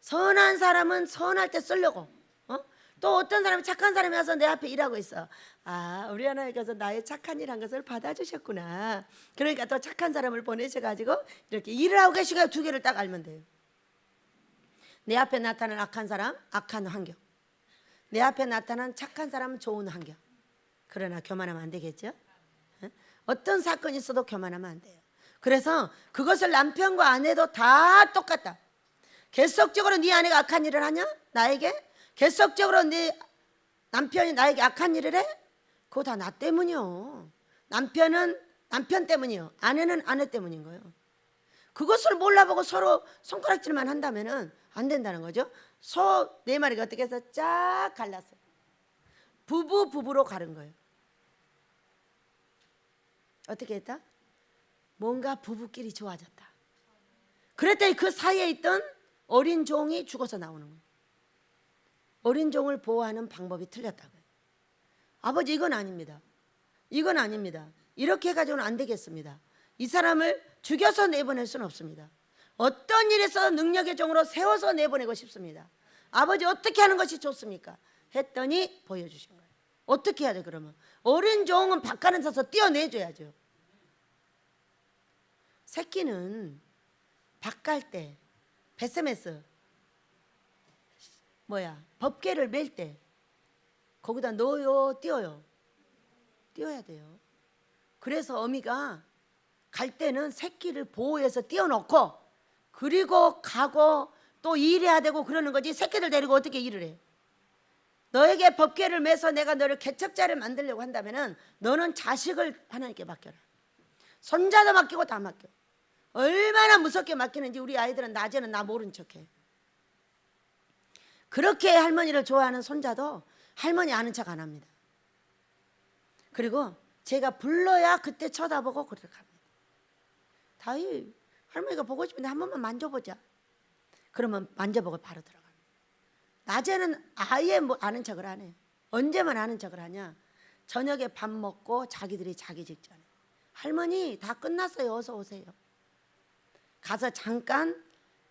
선한 사람은 선할 때 쓰려고. 또 어떤 사람이 착한 사람이 와서 내 앞에 일하고 있어. 아, 우리 하나님께서 나의 착한 일 한 것을 받아주셨구나. 그러니까 또 착한 사람을 보내셔가지고 이렇게 일을 하고 계시니까 두 개를 딱 알면 돼요. 내 앞에 나타난 악한 사람, 악한 환경. 내 앞에 나타난 착한 사람은 좋은 환경. 그러나 교만하면 안 되겠죠? 어떤 사건이 있어도 교만하면 안 돼요. 그래서 그것을 남편과 아내도 다 똑같다. 계속적으로 네 아내가 악한 일을 하냐? 나에게? 계속적으로 네 남편이 나에게 악한 일을 해? 그거 다 나 때문이요. 남편은 남편 때문이요. 아내는 아내 때문인 거예요. 그것을 몰라보고 서로 손가락질만 한다면 안 된다는 거죠. 소 네 마리가 어떻게 해서 쫙 갈랐어요. 부부로 가른 거예요. 어떻게 했다? 뭔가 부부끼리 좋아졌다. 그랬더니 그 사이에 있던 어린 종이 죽어서 나오는 거예요. 어린 종을 보호하는 방법이 틀렸다고요. 아버지 이건 아닙니다. 이건 아닙니다. 이렇게 해가지고는 안 되겠습니다. 이 사람을 죽여서 내보낼 수는 없습니다. 어떤 일에서 능력의 종으로 세워서 내보내고 싶습니다. 아버지 어떻게 하는 것이 좋습니까? 했더니 보여주신 거예요. 어떻게 해야 돼 그러면? 어린 종은 바깥에 서서 떼어내줘야죠. 새끼는 밥 갈 때 베스메스 법궤를 맬 때 거기다 넣어요, 띄어요? 띄어야 돼요. 그래서 어미가 갈 때는 새끼를 보호해서 띄어놓고 그리고 가고 또 일해야 되고 그러는 거지. 새끼들 데리고 어떻게 일을 해? 너에게 법궤를 매서 내가 너를 개척자를 만들려고 한다면 너는 자식을 하나님께 맡겨라. 손자도 맡기고 다 맡겨. 얼마나 무섭게 맡기는지 우리 아이들은 낮에는 나 모른 척해. 그렇게 할머니를 좋아하는 손자도 할머니 아는 척 안 합니다. 그리고 제가 불러야 그때 쳐다보고 그렇게 합니다. 다이 할머니가 보고 싶은데 한 번만 만져보자. 그러면 만져보고 바로 들어갑니다. 낮에는 아예 뭐 아는 척을 안 해요. 언제만 아는 척을 하냐? 저녁에 밥 먹고 자기들이 자기 직전에 할머니 다 끝났어요. 어서 오세요. 가서 잠깐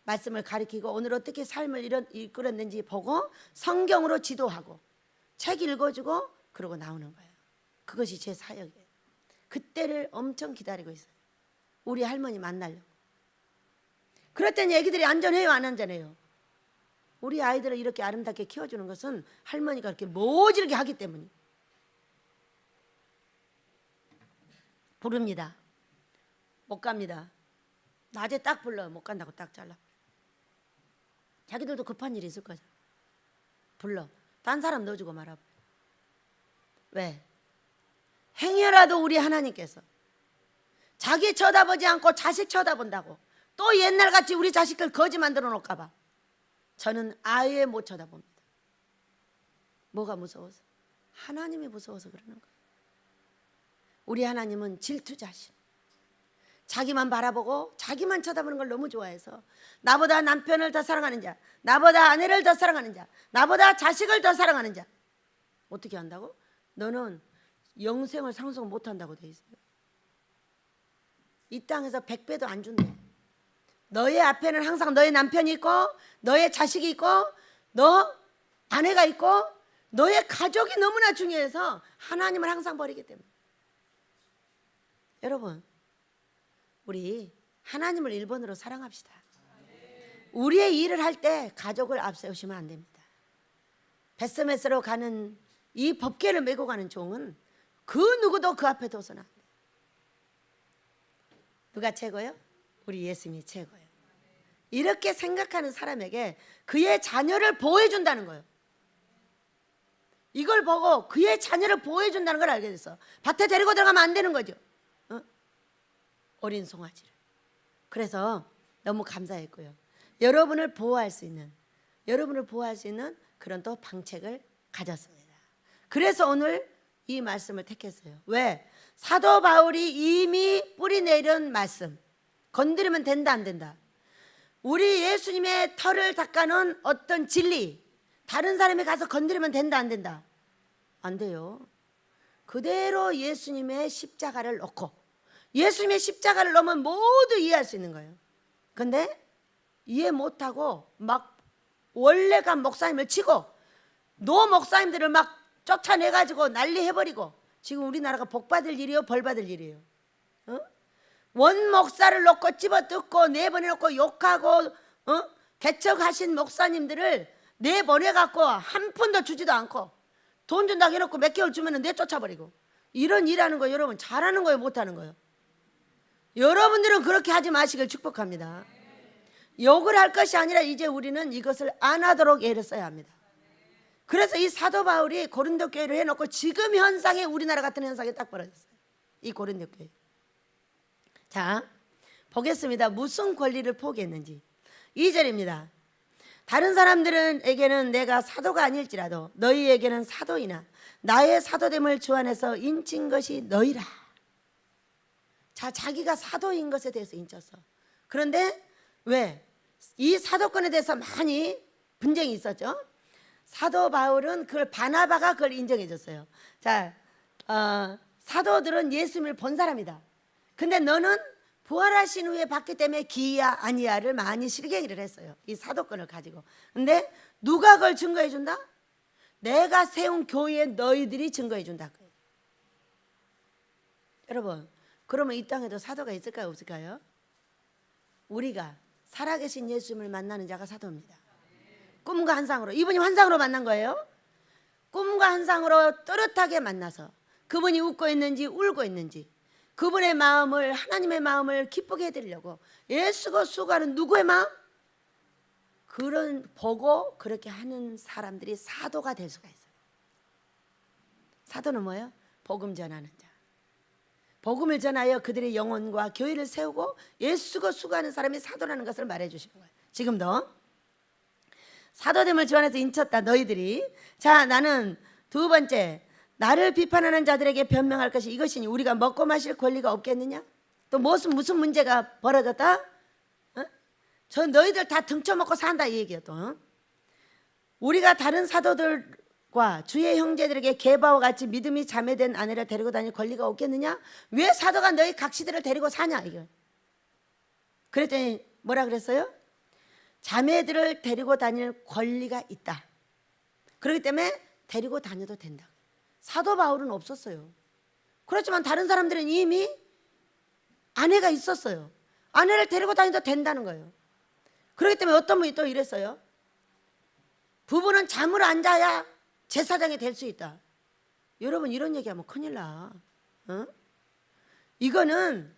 말씀을 가리키고 오늘 어떻게 삶을 이끌었는지 보고 성경으로 지도하고 책 읽어주고 그러고 나오는 거예요. 그것이 제 사역이에요. 그때를 엄청 기다리고 있어요. 우리 할머니 만나려고. 그럴 땐 애기들이 안전해요, 안 안전해요? 우리 아이들을 이렇게 아름답게 키워주는 것은 할머니가 이렇게 모질게 하기 때문이에요. 부릅니다. 못 갑니다. 낮에 딱 불러요. 못 간다고 딱 잘라. 자기들도 급한 일이 있을 거죠. 불러. 딴 사람 넣어주고 말아. 왜? 행여라도 우리 하나님께서 자기 쳐다보지 않고 자식 쳐다본다고 또 옛날같이 우리 자식을 거지 만들어 놓을까 봐 저는 아예 못 쳐다봅니다. 뭐가 무서워서? 하나님이 무서워서 그러는 거예요. 우리 하나님은 질투자신, 자기만 바라보고 자기만 쳐다보는 걸 너무 좋아해서 나보다 남편을 더 사랑하는 자, 나보다 아내를 더 사랑하는 자, 나보다 자식을 더 사랑하는 자 어떻게 한다고? 너는 영생을 상속 못한다고 돼 있어요. 이 땅에서 100배도 안 준대. 너의 앞에는 항상 너의 남편이 있고 너의 자식이 있고 너 아내가 있고 너의 가족이 너무나 중요해서 하나님을 항상 버리기 때문에. 여러분, 우리 하나님을 1번으로 사랑합시다. 우리의 일을 할 때 가족을 앞세우시면 안 됩니다. 벳세메스로 가는 이 법궤를 메고 가는 종은 그 누구도 그 앞에 둬서는 안 돼요. 누가 최고요? 우리 예수님이 최고예요. 이렇게 생각하는 사람에게 그의 자녀를 보호해준다는 거예요. 이걸 보고 그의 자녀를 보호해준다는 걸 알게 됐어. 밭에 데리고 들어가면 안 되는 거죠. 어린 송아지를. 그래서 너무 감사했고요. 여러분을 보호할 수 있는 그런 또 방책을 가졌습니다. 그래서 오늘 이 말씀을 택했어요. 왜? 사도 바울이 이미 뿌리내린 말씀, 건드리면 된다 안 된다? 우리 예수님의 털을 닦아놓은 어떤 진리, 다른 사람이 가서 건드리면 된다 안 된다? 안 돼요. 그대로 예수님의 십자가를 놓고 예수님의 십자가를 놓으면 모두 이해할 수 있는 거예요. 근데 이해 못하고 막 원래가 목사님을 치고 노 목사님들을 막 쫓아내가지고 난리해버리고 지금 우리나라가 복받을 일이에요, 벌받을 일이에요? 원 목사를 놓고 집어뜯고 내보내놓고 욕하고 개척하신 목사님들을 내보내갖고 한 푼도 주지도 않고 돈 준다고 해놓고 몇 개월 주면 내쫓아버리고 이런 일하는 거 여러분 잘하는 거예요, 못하는 거예요? 여러분들은 그렇게 하지 마시길 축복합니다. 욕을 할 것이 아니라 이제 우리는 이것을 안 하도록 애를 써야 합니다. 그래서 이 사도 바울이 고린도 교회를 해놓고 지금 현상에 우리나라 같은 현상이 딱 벌어졌어요. 이 고린도 교회. 자, 보겠습니다. 무슨 권리를 포기했는지. 2절입니다. 다른 사람들에게는 내가 사도가 아닐지라도 너희에게는 사도이나 나의 사도됨을 주 안에서 인친 것이 너희라. 자, 자기가 사도인 것에 대해서 인쳤어. 그런데 왜? 이 사도권에 대해서 많이 분쟁이 있었죠. 사도 바울은 그걸 바나바가 그걸 인정해 줬어요. 자, 사도들은 예수님을 본 사람이다. 근데 너는 부활하신 후에 봤기 때문에 기이야 아니야를 많이 실갱이를 했어요. 이 사도권을 가지고. 근데 누가 그걸 증거해 준다? 내가 세운 교회에 너희들이 증거해 준다. 여러분, 그러면 이 땅에도 사도가 있을까요, 없을까요? 우리가 살아계신 예수님을 만나는 자가 사도입니다. 꿈과 환상으로. 이분이 환상으로 만난 거예요. 꿈과 환상으로 또렷하게 만나서 그분이 웃고 있는지 울고 있는지 그분의 마음을, 하나님의 마음을 기쁘게 해드리려고 예수가 수고하는 누구의 마음? 그런 보고 그렇게 하는 사람들이 사도가 될 수가 있어요. 사도는 뭐예요? 복음 전하는 자. 복음을 전하여 그들의 영혼과 교회를 세우고 예수가 수고하는 사람이 사도라는 것을 말해 주시는 거예요. 지금도 사도됨을 지원해서 인쳤다 너희들이. 자, 나는 두 번째, 나를 비판하는 자들에게 변명할 것이 이것이니 우리가 먹고 마실 권리가 없겠느냐? 또 무슨 문제가 벌어졌다? 어? 저 너희들 다 등쳐먹고 산다 이 얘기야 또. 어? 우리가 다른 사도들과 주의 형제들에게 게바와 같이 믿음이 자매된 아내를 데리고 다닐 권리가 없겠느냐? 왜 사도가 너희 각시들을 데리고 사냐 이거. 그랬더니 뭐라 그랬어요? 자매들을 데리고 다닐 권리가 있다. 그렇기 때문에 데리고 다녀도 된다. 사도 바울은 없었어요. 그렇지만 다른 사람들은 이미 아내가 있었어요. 아내를 데리고 다녀도 된다는 거예요. 그렇기 때문에 어떤 분이 또 이랬어요. 부부는 잠을 안 자야 제사장이 될 수 있다. 여러분 이런 얘기하면 큰일 나. 어? 이거는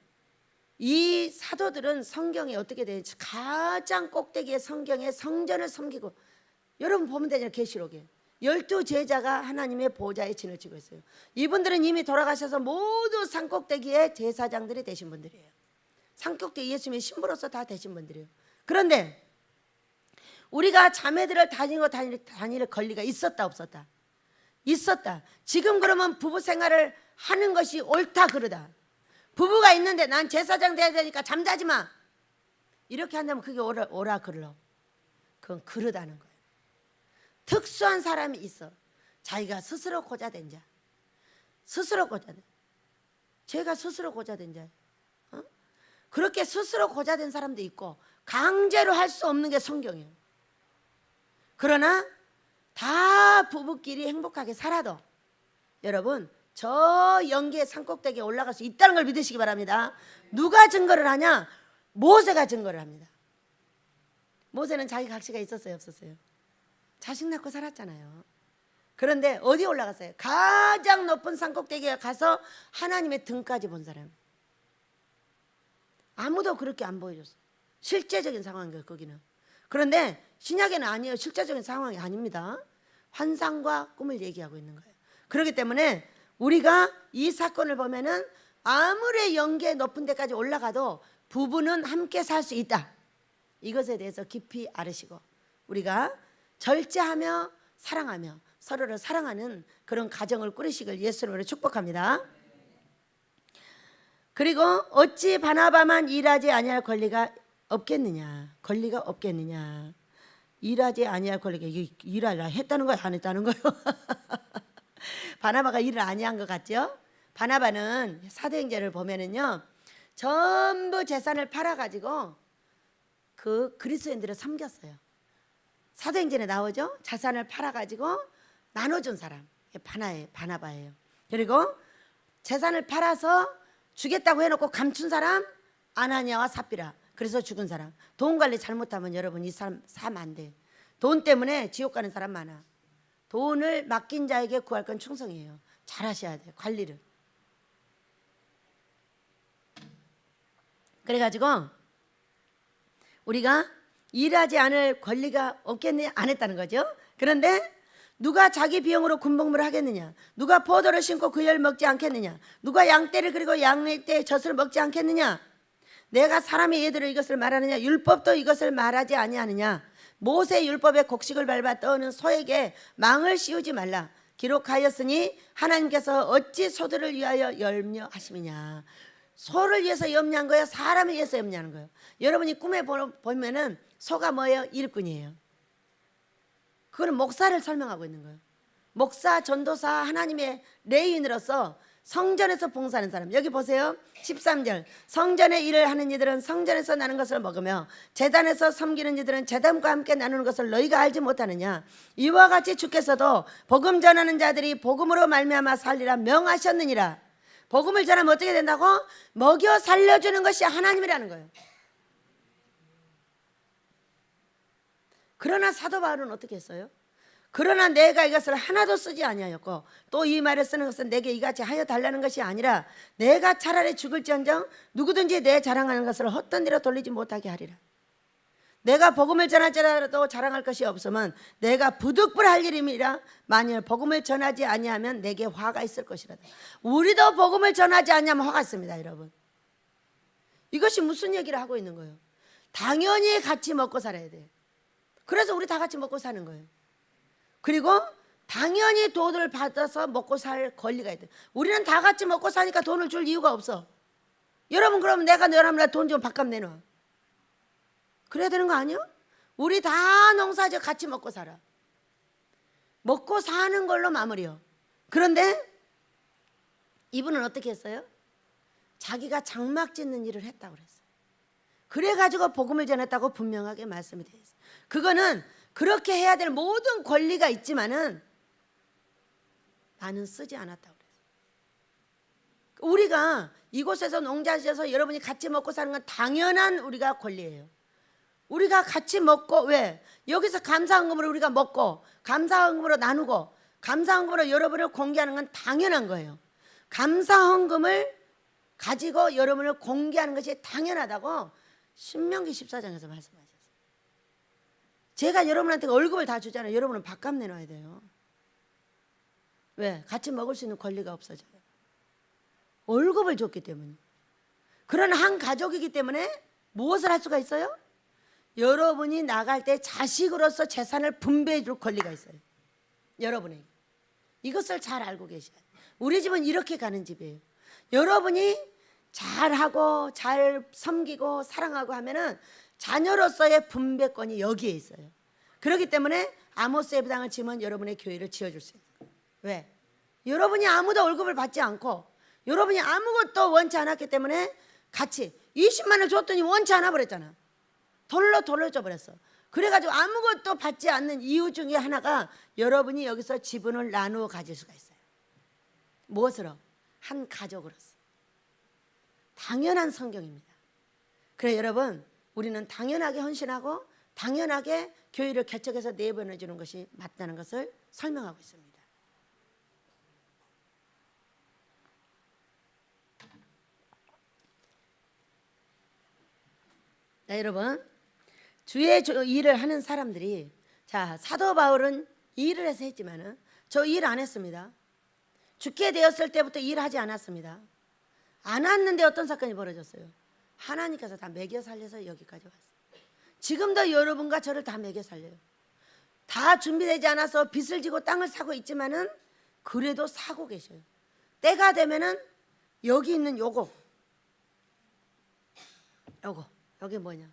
이 사도들은 성경에 어떻게 되는지 가장 꼭대기의 성경에 성전을 섬기고, 여러분 보면 되잖아요. 계시록에 12제자가 하나님의 보좌에 진을 치고 있어요. 이분들은 이미 돌아가셔서 모두 산꼭대기의 제사장들이 되신 분들이에요. 산꼭대기 예수님의 신부로서 다 되신 분들이에요. 그런데 우리가 자매들을 다닐 권리가 있었다 없었다? 있었다. 지금 그러면 부부 생활을 하는 것이 옳다 그르다. 부부가 있는데 난 제사장 돼야 되니까 잠자지 마 이렇게 한다면 그게 오라 그러. 그건 그르다는 거예요. 특수한 사람이 있어. 자기가 스스로 고자된 자. 스스로 고자된. 제가 스스로 고자된 자예요. 어? 그렇게 스스로 고자된 사람도 있고 강제로 할 수 없는 게 성경이에요. 그러나 다 부부끼리 행복하게 살아도 여러분 저 영계의 산꼭대기에 올라갈 수 있다는 걸 믿으시기 바랍니다. 누가 증거를 하냐? 모세가 증거를 합니다. 모세는 자기 각시가 있었어요 없었어요? 자식 낳고 살았잖아요. 그런데 어디 올라갔어요? 가장 높은 산꼭대기에 가서 하나님의 등까지 본 사람. 아무도 그렇게 안 보여줬어요. 실제적인 상황인 거예요 거기는. 그런데 신약에는 아니에요. 실제적인 상황이 아닙니다. 환상과 꿈을 얘기하고 있는 거예요. 그렇기 때문에 우리가 이 사건을 보면은 아무리 영계 높은 데까지 올라가도 부부는 함께 살 수 있다. 이것에 대해서 깊이 알으시고 우리가 절제하며 사랑하며 서로를 사랑하는 그런 가정을 꾸리시길 예수님으로 축복합니다. 그리고 어찌 바나바만 일하지 아니할 권리가 없겠느냐? 권리가 없겠느냐? 일하지 아니할 권리가 일을 했다는 거예요? 안 했다는 거예요? 바나바가 일을 아니한 것 같죠? 바나바는 사도행전을 보면은요 전부 재산을 팔아가지고 그 그리스도인들을 섬겼어요. 사도행전에 나오죠? 자산을 팔아가지고 나눠준 사람 바나바예요. 그리고 재산을 팔아서 주겠다고 해놓고 감춘 사람 아나니아와 삽비라. 그래서 죽은 사람. 돈 관리 잘못하면 여러분 이 사람 사면 안 돼. 돈 때문에 지옥 가는 사람 많아. 돈을 맡긴 자에게 구할 건 충성이에요. 잘 하셔야 돼요. 관리를. 그래가지고 우리가 일하지 않을 권리가 없겠느냐? 안 했다는 거죠. 그런데 누가 자기 비용으로 군복무를 하겠느냐? 누가 포도를 심고 그 열 먹지 않겠느냐? 누가 양떼를 그리고 양떼의 젖을 먹지 않겠느냐? 내가 사람의 예대로 이것을 말하느냐? 율법도 이것을 말하지 아니하느냐? 모세 율법의 곡식을 밟아 떠오는 소에게 망을 씌우지 말라. 기록하였으니 하나님께서 어찌 소들을 위하여 염려하심이냐? 소를 위해서 염려한 거예요? 사람을 위해서 염려하는 거예요? 여러분이 꿈에 보면은 소가 뭐예요? 일꾼이에요. 그거는 목사를 설명하고 있는 거예요. 목사, 전도사, 하나님의 레위인으로서 성전에서 봉사하는 사람. 여기 보세요. 13절. 성전의 일을 하는 이들은 성전에서 나는 것을 먹으며 제단에서 섬기는 이들은 제단과 함께 나누는 것을 너희가 알지 못하느냐? 이와 같이 주께서도 복음 전하는 자들이 복음으로 말미암아 살리라 명하셨느니라. 복음을 전하면 어떻게 된다고? 먹여 살려주는 것이 하나님이라는 거예요. 그러나 사도 바울은 어떻게 했어요? 그러나 내가 이것을 하나도 쓰지 아니하였고 또 이 말을 쓰는 것은 내게 이같이 하여 달라는 것이 아니라 내가 차라리 죽을지언정 누구든지 내 자랑하는 것을 헛된 데로 돌리지 못하게 하리라. 내가 복음을 전할지라도 자랑할 것이 없으면 내가 부득불할 일임이라. 만일 복음을 전하지 아니하면 내게 화가 있을 것이라다. 우리도 복음을 전하지 아니하면 화가 있습니다. 여러분, 이것이 무슨 얘기를 하고 있는 거예요? 당연히 같이 먹고 살아야 돼요. 그래서 우리 다 같이 먹고 사는 거예요. 그리고 당연히 돈을 받아서 먹고 살 권리가 있대. 우리는 다 같이 먹고 사니까 돈을 줄 이유가 없어. 여러분 그러면 내가 여러분한테 돈 좀 밥값 내놔. 그래야 되는 거 아니야? 우리 다 농사지어 같이 먹고 살아. 먹고 사는 걸로 마무리요. 그런데 이분은 어떻게 했어요? 자기가 장막 짓는 일을 했다고 그랬어요. 그래가지고 복음을 전했다고 분명하게 말씀이 되어 있어요. 그거는 그렇게 해야 될 모든 권리가 있지만은 나는 쓰지 않았다고 그랬어요. 우리가 이곳에서 농사지어서 여러분이 같이 먹고 사는 건 당연한 우리가 권리예요. 우리가 같이 먹고, 왜? 여기서 감사헌금으로 우리가 먹고 감사헌금으로 나누고 감사헌금으로 여러분을 공개하는 건 당연한 거예요. 감사헌금을 가지고 여러분을 공개하는 것이 당연하다고 신명기 14장에서 말씀하셨어요. 제가 여러분한테 월급을 다 주잖아요. 여러분은 밥값 내놔야 돼요. 왜? 같이 먹을 수 있는 권리가 없어져요. 월급을 줬기 때문에. 그런 한 가족이기 때문에 무엇을 할 수가 있어요? 여러분이 나갈 때 자식으로서 재산을 분배해 줄 권리가 있어요. 여러분에게. 이것을 잘 알고 계셔야 돼요. 우리 집은 이렇게 가는 집이에요. 여러분이 잘하고 잘 섬기고 사랑하고 하면은 자녀로서의 분배권이 여기에 있어요. 그렇기 때문에 아모스 예배당을 지으면 여러분의 교회를 지어줄 수 있는 거예요. 왜? 여러분이 아무도 월급을 받지 않고 여러분이 아무것도 원치 않았기 때문에 같이 20만을 줬더니 원치 않아 버렸잖아. 돌려줘 버렸어. 그래가지고 아무것도 받지 않는 이유 중에 하나가 여러분이 여기서 지분을 나누어 가질 수가 있어요. 무엇으로? 한 가족으로서. 당연한 성경입니다. 그래 여러분, 우리는 당연하게 헌신하고 당연하게 교회를 개척해서 내보내 주는 것이 맞다는 것을 설명하고 있습니다. 자, 여러분, 주의 일을 하는 사람들이, 자, 사도 바울은 일을 해서 했지만은 저 일 안 했습니다. 죽게 되었을 때부터 일하지 않았습니다. 안 왔는데 어떤 사건이 벌어졌어요? 하나님께서 다 먹여 살려서 여기까지 왔어요. 지금도 여러분과 저를 다 먹여 살려요. 다 준비되지 않아서 빚을 지고 땅을 사고 있지만은 그래도 사고 계셔요. 때가 되면은 여기 있는 요거 여기 뭐냐?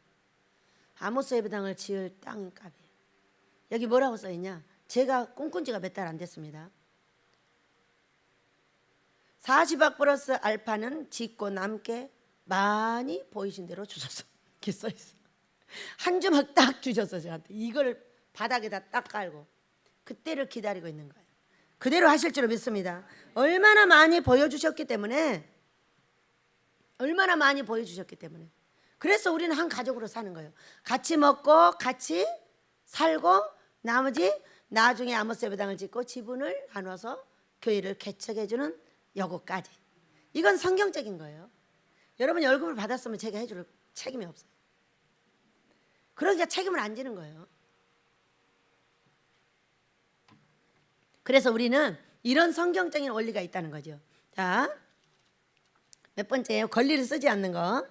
아모스 예배당을 지을 땅값이에요. 여기 뭐라고 써있냐? 제가 꿈꾼 지가 몇 달 안 됐습니다. 40억 플러스 알파는 짓고 남게 많이 보이신 대로 주소서. 이렇게 써있어요. 한 주먹 딱 주셨어 저한테. 이걸 바닥에다 딱 깔고 그때를 기다리고 있는 거예요. 그대로 하실 줄 믿습니다. 얼마나 많이 보여주셨기 때문에 그래서 우리는 한 가족으로 사는 거예요. 같이 먹고 같이 살고 나중에 아모스 예배당을 짓고 지분을 나눠서 교회를 개척해주는 여고까지. 이건 성경적인 거예요. 여러분이 월급을 받았으면 제가 해줄 책임이 없어요. 그러니까 책임을 안 지는 거예요. 그래서 우리는 이런 성경적인 원리가 있다는 거죠. 자, 몇 번째예요. 권리를 쓰지 않는 거.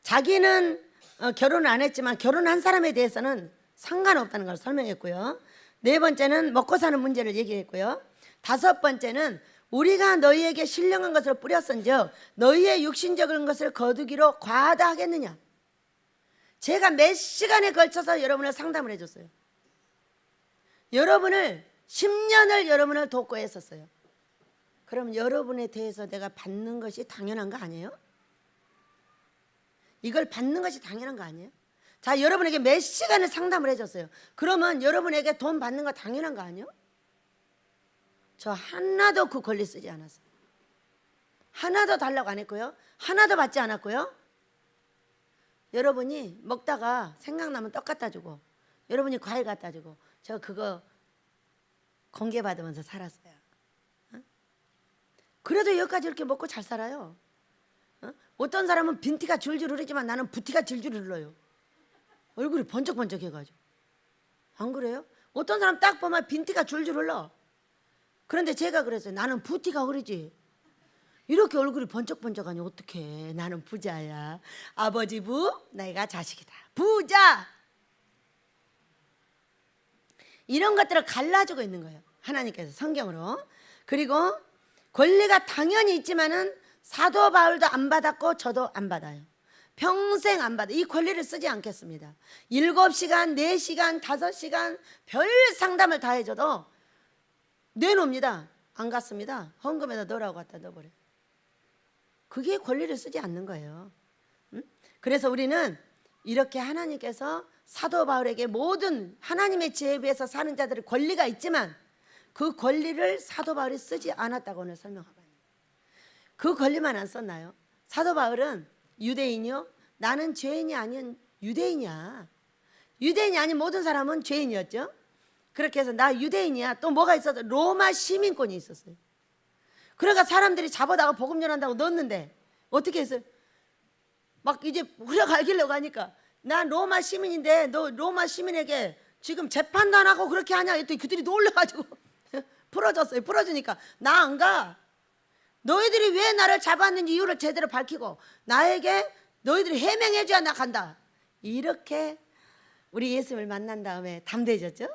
자기는 결혼을 안 했지만 결혼한 사람에 대해서는 상관없다는 걸 설명했고요. 네 번째는 먹고 사는 문제를 얘기했고요. 다섯 번째는 우리가 너희에게 신령한 것을 뿌렸은즉 너희의 육신적인 것을 거두기로 과하다 하겠느냐. 제가 몇 시간에 걸쳐서 여러분을 상담을 해줬어요. 여러분을 10년을 여러분을 돕고 했었어요. 그럼 여러분에 대해서 내가 받는 것이 당연한 거 아니에요? 이걸 받는 것이 당연한 거 아니에요? 자, 여러분에게 몇 시간을 상담을 해줬어요. 그러면 여러분에게 돈 받는 거 당연한 거 아니에요? 저 하나도 그 권리 쓰지 않았어요. 하나도 달라고 안 했고요. 하나도 받지 않았고요. 여러분이 먹다가 생각나면 떡 갖다 주고 여러분이 과일 갖다 주고 저 그거 공개받으면서 살았어요. 그래도 여기까지 이렇게 먹고 잘 살아요. 어떤 사람은 빈티가 줄줄 흐르지만 나는 부티가 줄줄 흘러요. 얼굴이 번쩍번쩍 해가지고. 안 그래요? 어떤 사람 딱 보면 빈티가 줄줄 흘러. 그런데 제가 그랬어요. 나는 부티가 흐르지. 이렇게 얼굴이 번쩍번쩍하니 어떡해. 나는 부자야. 아버지 부, 내가 자식이다. 부자. 이런 것들을 갈라주고 있는 거예요. 하나님께서 성경으로. 그리고 권리가 당연히 있지만은 사도 바울도 안 받았고 저도 안 받아요. 평생 안 받아. 이 권리를 쓰지 않겠습니다. 7시간, 4시간, 5시간 별 상담을 다 해줘도 내놓습니다. 안 갔습니다. 헌금에다 넣으라고 갖다 넣어버려요. 그게 권리를 쓰지 않는 거예요. 그래서 우리는 이렇게 하나님께서 사도 바울에게 모든 하나님의 지혜에 비해서 사는 자들의 권리가 있지만 그 권리를 사도 바울이 쓰지 않았다고 오늘 설명하고 있습니다. 그 권리만 안 썼나요? 사도 바울은 유대인이요? 나는 죄인이 아닌 유대인이야. 유대인이 아닌 모든 사람은 죄인이었죠. 그렇게 해서 나 유대인이야. 또 뭐가 있었어? 로마 시민권이 있었어요. 그러니까 사람들이 잡아다가 복음 전한다고 넣었는데 어떻게 했어요? 막 이제 우리가 알기려고 하니까 나 로마 시민인데 너 로마 시민에게 지금 재판도 안 하고 그렇게 하냐 했더니 그들이 놀라가지고 풀어줬어요. 풀어주니까 나 안 가. 너희들이 왜 나를 잡았는지 이유를 제대로 밝히고 나에게 너희들이 해명해줘야 나 간다. 이렇게 우리 예수님을 만난 다음에 담대해졌죠.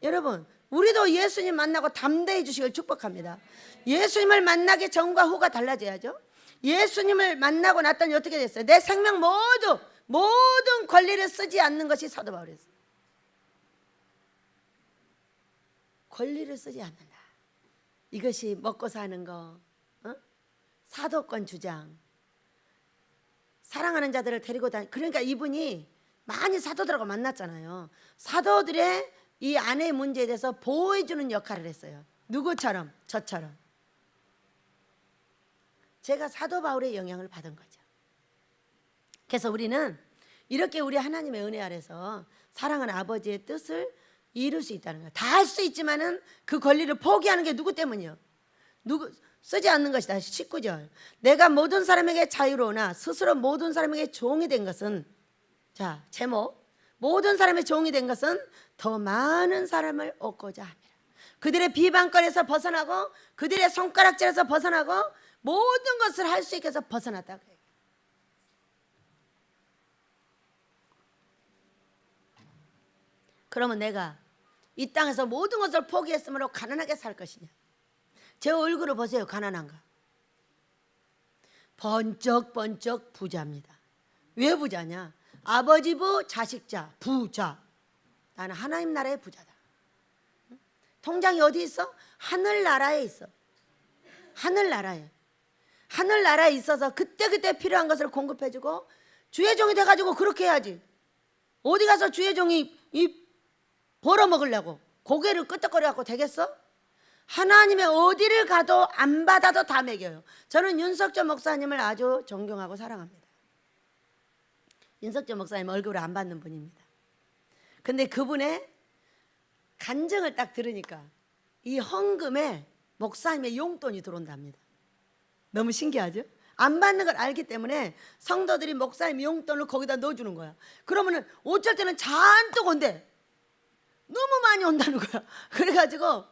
여러분 우리도 예수님 만나고 담대해 주시길 축복합니다. 예수님을 만나기 전과 후가 달라져야죠. 예수님을 만나고 났더니 어떻게 됐어요? 내 생명 모든 권리를 쓰지 않는 것이 사도 바울이었어요. 권리를 쓰지 않는다. 이것이 먹고 사는 거, 사도권 주장, 사랑하는 자들을 데리고 다니. 그러니까 이분이 많이 사도들하고 만났잖아요. 사도들의 이 아내의 문제에 대해서 보호해주는 역할을 했어요. 누구처럼? 저처럼. 제가 사도 바울의 영향을 받은 거죠. 그래서 우리는 이렇게 우리 하나님의 은혜 아래서 사랑하는 아버지의 뜻을 이룰 수 있다는 거예요. 다 할 수 있지만은 그 권리를 포기하는 게 누구 때문이요? 쓰지 않는 것이다. 19절. 내가 모든 사람에게 자유로우나 스스로 모든 사람에게 종이 된 것은, 자 제목, 모든 사람의 종이 된 것은 더 많은 사람을 얻고자 합니다. 그들의 비방거리에서 벗어나고 그들의 손가락질에서 벗어나고 모든 것을 할 수 있게 해서 벗어났다고 해요. 그러면 내가 이 땅에서 모든 것을 포기했으므로 가난하게 살 것이냐? 제 얼굴을 보세요. 가난한가? 번쩍번쩍 부자입니다. 왜 부자냐? 아버지 부, 자식 자, 부자. 나는 하나님 나라의 부자다. 통장이 어디 있어? 하늘나라에 있어. 하늘나라에. 하늘나라에 있어서 그때그때 필요한 것을 공급해주고 주의 종이 돼가지고 그렇게 해야지. 어디 가서 주의 종이 벌어먹으려고 고개를 끄덕거려갖고 되겠어? 하나님의 어디를 가도 안 받아도 다 먹여요. 저는 윤석철 목사님을 아주 존경하고 사랑합니다. 윤석철 목사님 얼굴을 안 받는 분입니다. 근데 그분의 간증을 딱 들으니까 이 헌금에 목사님의 용돈이 들어온답니다. 너무 신기하죠? 안 받는 걸 알기 때문에 성도들이 목사님 용돈을 거기다 넣어주는 거야. 그러면은 어쩔 때는 잔뜩 온대. 너무 많이 온다는 거야. 그래가지고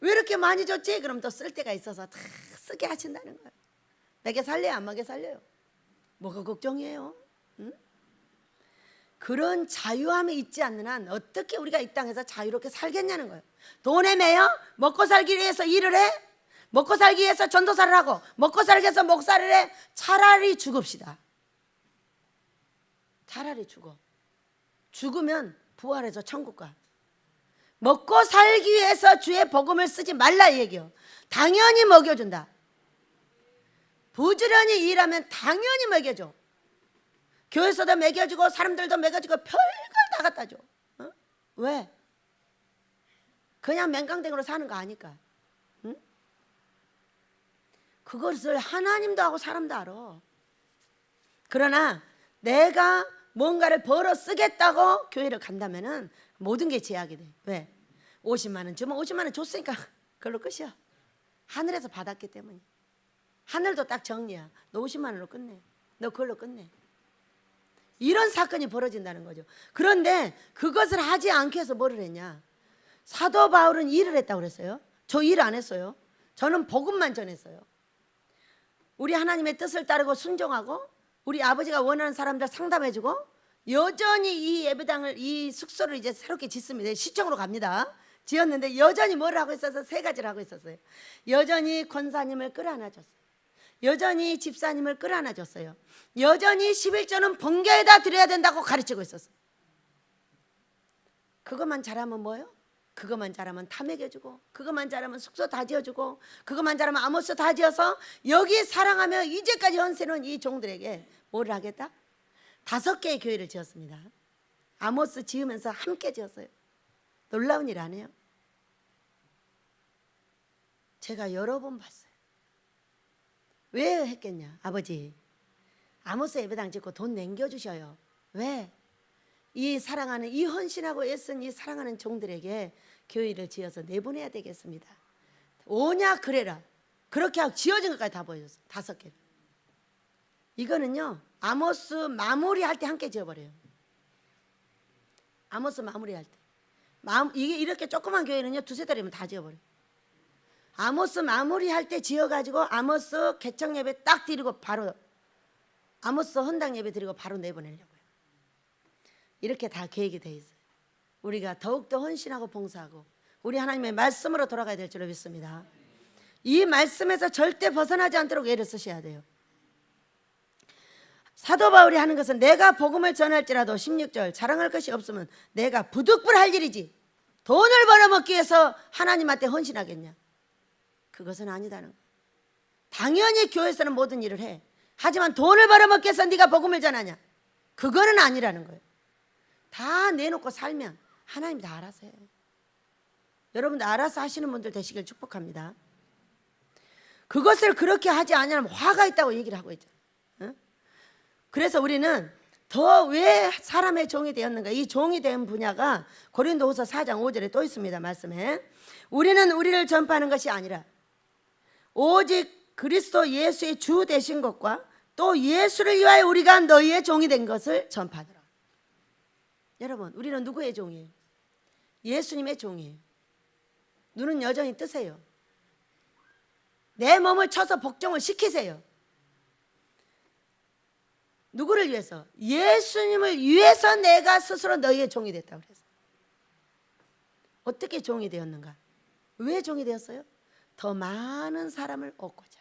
왜 이렇게 많이 줬지? 그럼 또 쓸 때가 있어서 다 쓰게 하신다는 거야. 먹여 살려요? 안 먹여 살려요? 뭐가 걱정이에요? 응? 그런 자유함이 있지 않는 한 어떻게 우리가 이 땅에서 자유롭게 살겠냐는 거예요. 돈에 매여 먹고 살기 위해서 일을 해? 먹고 살기 위해서 전도사를 하고 먹고 살기 위해서 목사를 해? 차라리 죽읍시다. 차라리 죽어. 죽으면 부활해서 천국 가. 먹고 살기 위해서 주의 복음을 쓰지 말라 이 얘기요. 당연히 먹여준다. 부지런히 일하면 당연히 먹여줘. 교회에서도 먹여주고 사람들도 먹여주고 별걸 다 갖다 줘. 왜? 그냥 맹강댕이로 사는 거 아니까. 응? 그것을 하나님도 하고 사람도 알아. 그러나 내가 뭔가를 벌어 쓰겠다고 교회를 간다면은 모든 게 제약이 돼. 왜? 50만 원 주면 50만 원 줬으니까 그걸로 끝이야. 하늘에서 받았기 때문에. 하늘도 딱 정리야. 너 50만 원으로 끝내. 너 그걸로 끝내. 이런 사건이 벌어진다는 거죠. 그런데 그것을 하지 않기 위해서 뭐를 했냐? 사도 바울은 일을 했다고 그랬어요. 저 일 안 했어요. 저는 복음만 전했어요. 우리 하나님의 뜻을 따르고 순종하고 우리 아버지가 원하는 사람들 상담해주고 여전히 이 예배당을, 이 숙소를 이제 새롭게 짓습니다. 시청으로 갑니다. 지었는데 여전히 뭘 하고 있어서 세 가지를 하고 있었어요. 여전히 권사님을 끌어안아줬어요. 여전히 집사님을 끌어안아줬어요. 여전히 11조는 번개에다 드려야 된다고 가르치고 있었어요. 그것만 잘하면 뭐예요? 그것만 잘하면 다 먹여주고, 그것만 잘하면 숙소 다 지어주고, 그것만 잘하면 아모스 다 지어서 여기 사랑하며 이제까지 헌세는 이 종들에게 뭘 하겠다? 5개의 교회를 지었습니다. 아모스 지으면서 함께 지었어요. 놀라운 일 아니에요? 제가 여러 번 봤어요. 왜 했겠냐? 아버지, 아모스 예배당 짓고 돈 남겨주셔요. 왜? 이 사랑하는, 이 헌신하고 애쓴 이 사랑하는 종들에게 교회를 지어서 내보내야 되겠습니다. 오냐 그래라. 그렇게 하고 지어진 것까지 다 보여줬어요. 5개. 이거는요, 아모스 마무리할 때 함께 지어버려요. 아모스 마무리할 때. 이게 이렇게 조그만 교회는요, 2-3달이면 다 지어버려요. 아모스 마무리할 때 지어가지고 아모스 개청 예배 딱 드리고 바로 아모스 헌당 예배 드리고 바로 내보내려고요. 이렇게 다 계획이 돼 있어요. 우리가 더욱더 헌신하고 봉사하고 우리 하나님의 말씀으로 돌아가야 될 줄로 믿습니다. 이 말씀에서 절대 벗어나지 않도록 애를 쓰셔야 돼요. 사도 바울이 하는 것은 내가 복음을 전할지라도 16절 자랑할 것이 없으면 내가 부득불할 일이지 돈을 벌어먹기 위해서 하나님한테 헌신하겠냐? 그것은 아니다는 거예요. 당연히 교회에서는 모든 일을 해. 하지만 돈을 벌어먹기 위해서 네가 복음을 전하냐? 그거는 아니라는 거예요. 다 내놓고 살면 하나님 다 알아서 해요. 여러분들 알아서 하시는 분들 되시길 축복합니다. 그것을 그렇게 하지 않으면 화가 있다고 얘기를 하고 있잖아요. 응? 그래서 우리는 더 왜 사람의 종이 되었는가? 이 종이 된 분야가 고린도후서 4장 5절에 또 있습니다. 말씀에 우리는 우리를 전파하는 것이 아니라 오직 그리스도 예수의 주 되신 것과 또 예수를 위하여 우리가 너희의 종이 된 것을 전파하더라. 여러분, 우리는 누구의 종이에요? 예수님의 종이에요. 눈은 여전히 뜨세요. 내 몸을 쳐서 복종을 시키세요. 누구를 위해서? 예수님을 위해서 내가 스스로 너희의 종이 됐다고 그랬어요. 어떻게 종이 되었는가? 왜 종이 되었어요? 더 많은 사람을 얻고자.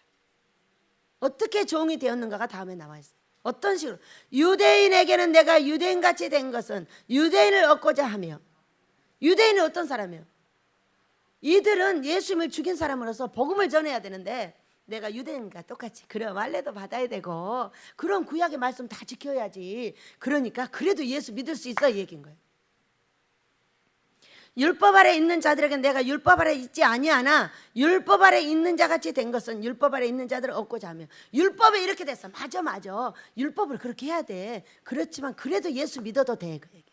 어떻게 종이 되었는가가 다음에 나와 있어요. 어떤 식으로? 유대인에게는 내가 유대인같이 된 것은 유대인을 얻고자 하며. 유대인은 어떤 사람이에요? 이들은 예수님을 죽인 사람으로서 복음을 전해야 되는데 내가 유대인과 똑같이 그럼 할례도 받아야 되고 그런 구약의 말씀 다 지켜야지. 그러니까 그래도 예수 믿을 수 있어 이 얘기인 거예요. 율법 아래 있는 자들에게 내가 율법 아래 있지 아니하나 율법 아래 있는 자같이 된 것은 율법 아래 있는 자들을 얻고자 하며. 율법에 이렇게 됐어. 맞아. 율법을 그렇게 해야 돼. 그렇지만 그래도 예수 믿어도 돼. 그 얘기.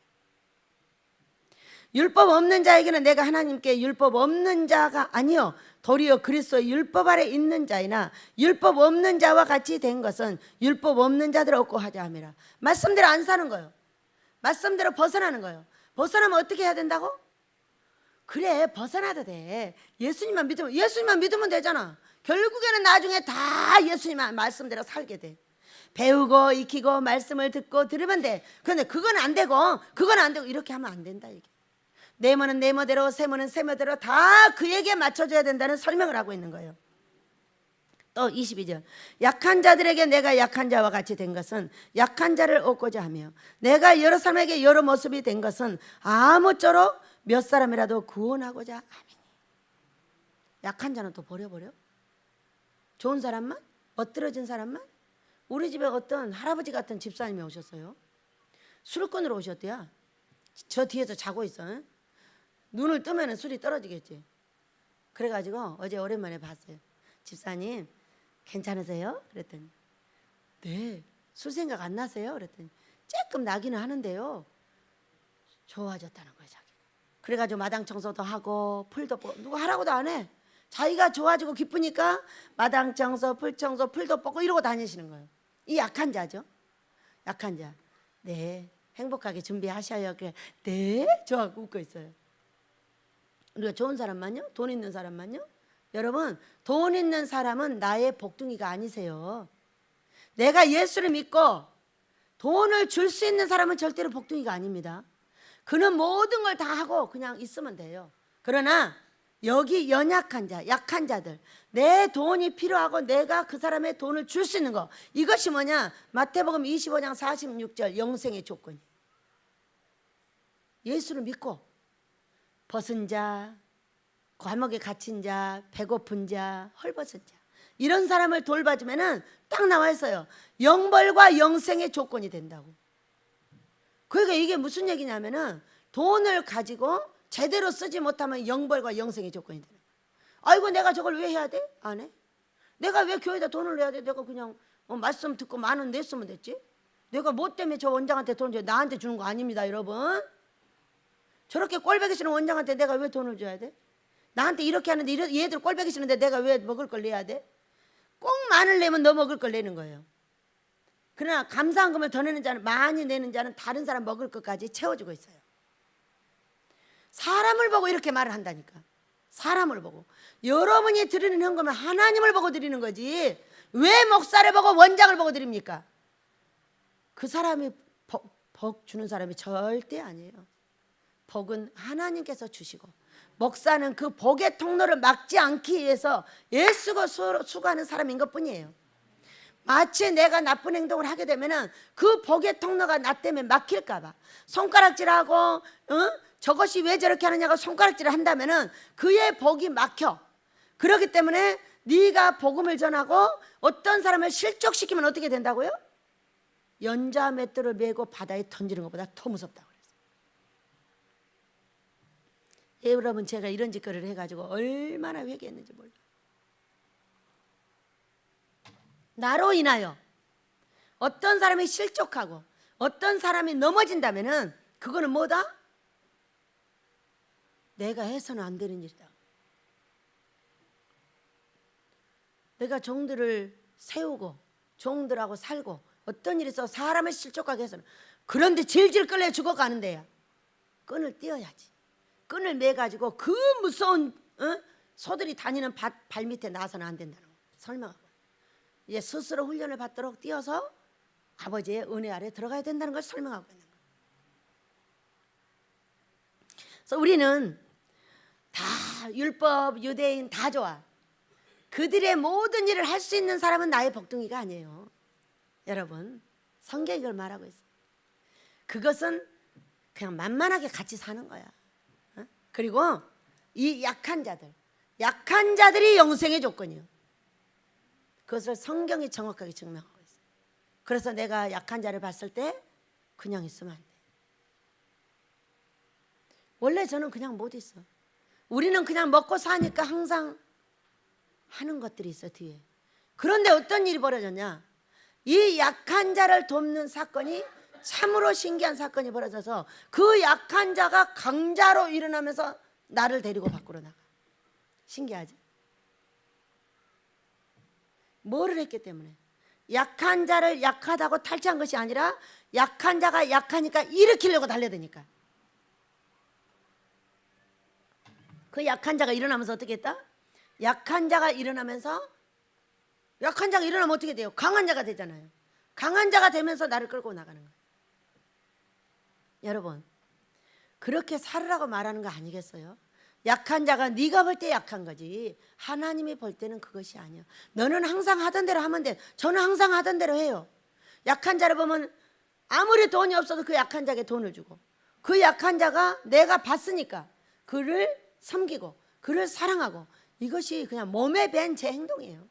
율법 없는 자에게는 내가 하나님께 율법 없는 자가 아니요 도리어 그리스도의 율법 아래 있는 자이나 율법 없는 자와 같이 된 것은 율법 없는 자들을 얻고 하자 함이라. 말씀대로 안 사는 거예요. 말씀대로 벗어나는 거예요. 벗어나면 어떻게 해야 된다고? 그래, 벗어나도 돼. 예수님만 믿으면 되잖아. 결국에는 나중에 다 예수님 말씀대로 살게 돼. 배우고 익히고 말씀을 듣고 들으면 돼. 그런데 그건 안 되고 이렇게 하면 안 된다 이게. 네모는 네모대로 세모는 세모대로 다 그에게 맞춰줘야 된다는 설명을 하고 있는 거예요. 또 22절 약한 자들에게 내가 약한 자와 같이 된 것은 약한 자를 얻고자 하며 내가 여러 사람에게 여러 모습이 된 것은 아무쪼록 몇 사람이라도 구원하고자 하미니. 약한 자는 또 버려버려? 좋은 사람만? 엎드러진 사람만? 우리 집에 어떤 할아버지 같은 집사님이 오셨어요. 술꾼으로 오셨대요. 저 뒤에서 자고 있어. 응? 눈을 뜨면 술이 떨어지겠지. 그래가지고 어제 오랜만에 봤어요. 집사님 괜찮으세요? 그랬더니 네, 술 생각 안 나세요? 그랬더니 조금 나기는 하는데요. 좋아졌다는 거예요 자기. 그래가지고 마당 청소도 하고 풀도 뽑고 누가 하라고도 안 해. 자기가 좋아지고 기쁘니까 마당 청소, 풀 청소, 풀도 뽑고 이러고 다니시는 거예요. 이 약한 자죠. 약한 자. 네, 행복하게 준비하셔요. 그래, 네, 좋아하고 웃고 있어요. 우리가 좋은 사람만요? 돈 있는 사람만요? 여러분, 돈 있는 사람은 나의 복둥이가 아니세요. 내가 예수를 믿고 돈을 줄 수 있는 사람은 절대로 복둥이가 아닙니다. 그는 모든 걸 다 하고 그냥 있으면 돼요. 그러나 여기 연약한 자, 약한 자들, 내 돈이 필요하고 내가 그 사람의 돈을 줄 수 있는 거, 이것이 뭐냐? 마태복음 25장 46절 영생의 조건이. 예수를 믿고 벗은 자, 감옥에 갇힌 자, 배고픈 자, 헐벗은 자, 이런 사람을 돌봐주면은 딱 나와 있어요. 영벌과 영생의 조건이 된다고. 그러니까 이게 무슨 얘기냐면은 돈을 가지고 제대로 쓰지 못하면 영벌과 영생의 조건이 되는 거예요. 아이고 내가 저걸 왜 해야 돼? 안 해? 내가 왜 교회에다 돈을 내야 돼? 내가 그냥 말씀 듣고 10,000원 냈으면 됐지. 내가 뭐 때문에 저 원장한테 돈을 줘야 나한테 주는 거 아닙니다, 여러분. 저렇게 꼴보기 싫은 원장한테 내가 왜 돈을 줘야 돼? 나한테 이렇게 하는데 얘들 꼴보기 싫은데 내가 왜 먹을 걸 내야 돼? 꼭 10,000원 내면 너 먹을 걸 내는 거예요. 그러나 감사한금을 더 내는 자는, 많이 내는 자는 다른 사람 먹을 것까지 채워주고 있어요. 사람을 보고 이렇게 말을 한다니까. 사람을 보고. 여러분이 드리는 헌금은 하나님을 보고 드리는 거지 왜 목사를 보고 원장을 보고 드립니까? 그 사람이 복 주는 사람이 절대 아니에요. 복은 하나님께서 주시고, 목사는 그 복의 통로를 막지 않기 위해서 애쓰고 수고하는 사람인 것뿐이에요. 마치 내가 나쁜 행동을 하게 되면은 그 복의 통로가 나 때문에 막힐까 봐 손가락질하고 저것이 왜 저렇게 하느냐고 손가락질을 한다면은 그의 복이 막혀. 그렇기 때문에 네가 복음을 전하고 어떤 사람을 실족시키면 어떻게 된다고요? 연자 맷돌을 메고 바다에 던지는 것보다 더 무섭다고 그랬어요. 여러분, 제가 이런 짓거리를 해가지고 얼마나 회개했는지 몰라요. 나로 인하여 어떤 사람이 실족하고 어떤 사람이 넘어진다면은 그거는 뭐다? 내가 해서는 안 되는 일이다. 내가 종들을 세우고 종들하고 살고 어떤 일이 있어 사람을 실족하게 해서는, 그런데 질질 끌려 죽어가는데야 끈을 띄어야지. 끈을 매가지고 그 무서운 소들이 다니는 발 밑에 나서는 안 된다는 거 설명하고, 이제 스스로 훈련을 받도록 뛰어서 아버지의 은혜 아래 들어가야 된다는 걸 설명하고 있는 거예요. 그래서 우리는 다 율법, 유대인 다 좋아. 그들의 모든 일을 할 수 있는 사람은 나의 복둥이가 아니에요. 여러분, 성경이 이걸 말하고 있어요. 그것은 그냥 만만하게 같이 사는 거야. 그리고 이 약한 자들이 영생의 조건이에요. 그것을 성경이 정확하게 증명하고 있어요. 그래서 내가 약한 자를 봤을 때 그냥 있으면 안 돼. 원래 저는 그냥 못 있어. 우리는 그냥 먹고 사니까 항상 하는 것들이 있어 뒤에. 그런데 어떤 일이 벌어졌냐? 이 약한 자를 돕는 사건이 참으로 신기한 사건이 벌어져서 그 약한 자가 강자로 일어나면서 나를 데리고 밖으로 나가. 신기하지? 뭐를 했기 때문에? 약한 자를 약하다고 탈취한 것이 아니라 약한 자가 약하니까 일으키려고 달려드니까. 그 약한 자가 일어나면서 어떻게 했다? 약한 자가 일어나면 어떻게 돼요? 강한 자가 되잖아요. 강한 자가 되면서 나를 끌고 나가는 거예요. 여러분, 그렇게 살으라고 말하는 거 아니겠어요? 약한 자가 네가 볼 때 약한 거지 하나님이 볼 때는 그것이 아니야. 너는 항상 하던 대로 하면 돼. 저는 항상 하던 대로 해요. 약한 자를 보면 아무리 돈이 없어도 그 약한 자에게 돈을 주고, 그 약한 자가 내가 봤으니까 그를 섬기고 그를 사랑하고, 이것이 그냥 몸에 밴 제 행동이에요.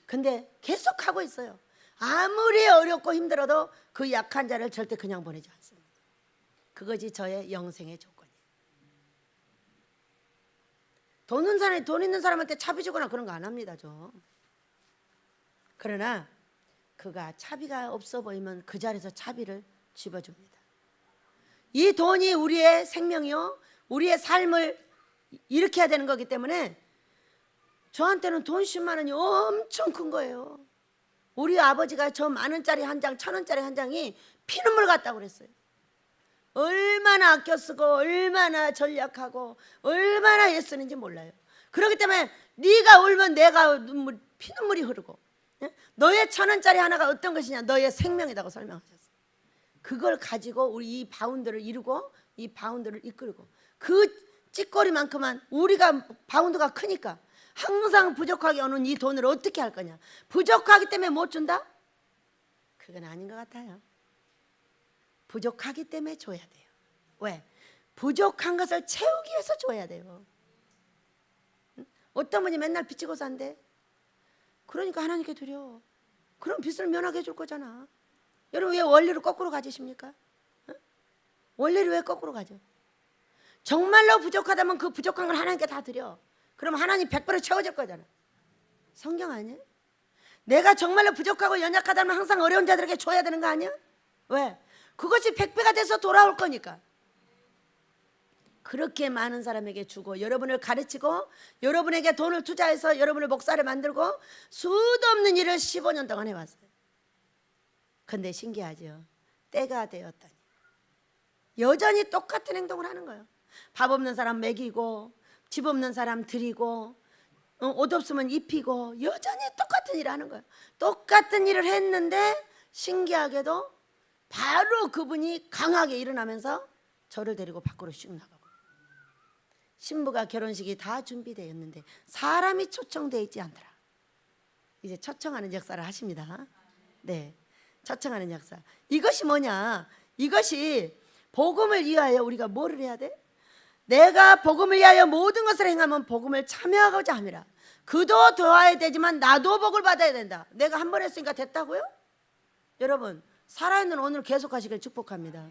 근데 계속 하고 있어요. 아무리 어렵고 힘들어도 그 약한 자를 절대 그냥 보내지 않습니다. 그것이 저의 영생의 조건이에요. 돈 있는 사람한테 차비 주거나 그런 거 안 합니다, 저. 그러나 그가 차비가 없어 보이면 그 자리에서 차비를 집어줍니다. 이 돈이 우리의 생명이요, 우리의 삶을 일으켜야 되는 거기 때문에 저한테는 돈 10만 원이 엄청 큰 거예요. 우리 아버지가 저 10,000원짜리 한 장, 1,000원짜리 한 장이 피눈물 같다고 그랬어요. 얼마나 아껴 쓰고 얼마나 전략하고 얼마나 애쓰는지 몰라요. 그렇기 때문에 네가 울면 내가 피눈물이 흐르고, 예? 너의 1,000원짜리 하나가 어떤 것이냐? 너의 생명이라고 설명하셨어요. 그걸 가지고 우리 이 바운드를 이루고 이 바운드를 이끌고 그 찌꺼리만큼만 우리가 바운드가 크니까 항상 부족하게 오는 이 돈을 어떻게 할 거냐? 부족하기 때문에 못 준다? 그건 아닌 것 같아요. 부족하기 때문에 줘야 돼요. 왜? 부족한 것을 채우기 위해서 줘야 돼요. 어떤 분이 맨날 빚지고 산대. 그러니까 하나님께 드려. 그럼 빚을 면하게 해줄 거잖아. 여러분 왜 원리를 거꾸로 가지십니까? 원리를 왜 거꾸로 가죠? 정말로 부족하다면 그 부족한 걸 하나님께 다 드려. 그럼 하나님 100% 채워줄 거잖아. 성경 아니에요? 내가 정말로 부족하고 연약하다면 항상 어려운 자들에게 줘야 되는 거 아니야? 왜? 그것이 100배가 돼서 돌아올 거니까. 그렇게 많은 사람에게 주고 여러분을 가르치고 여러분에게 돈을 투자해서 여러분을 목사를 만들고 수도 없는 일을 15년 동안 해왔어요. 근데 신기하죠. 때가 되었다니 여전히 똑같은 행동을 하는 거예요. 밥 없는 사람 먹이고 집 없는 사람 드리고 옷 없으면 입히고 여전히 똑같은 일을 하는 거예요. 똑같은 일을 했는데 신기하게도 바로 그분이 강하게 일어나면서 저를 데리고 밖으로 슉 나가고 신부가 결혼식이 다 준비되었는데 사람이 초청되어 있지 않더라. 이제 초청하는 역사를 하십니다. 네, 초청하는 역사. 이것이 뭐냐? 이것이 복음을 위하여 우리가 뭐를 해야 돼? 내가 복음을 위하여 모든 것을 행하면 복음을 참여하고자 함이라. 그도 도와야 되지만 나도 복을 받아야 된다. 내가 한 번 했으니까 됐다고요? 여러분 살아있는 오늘 계속하시길 축복합니다.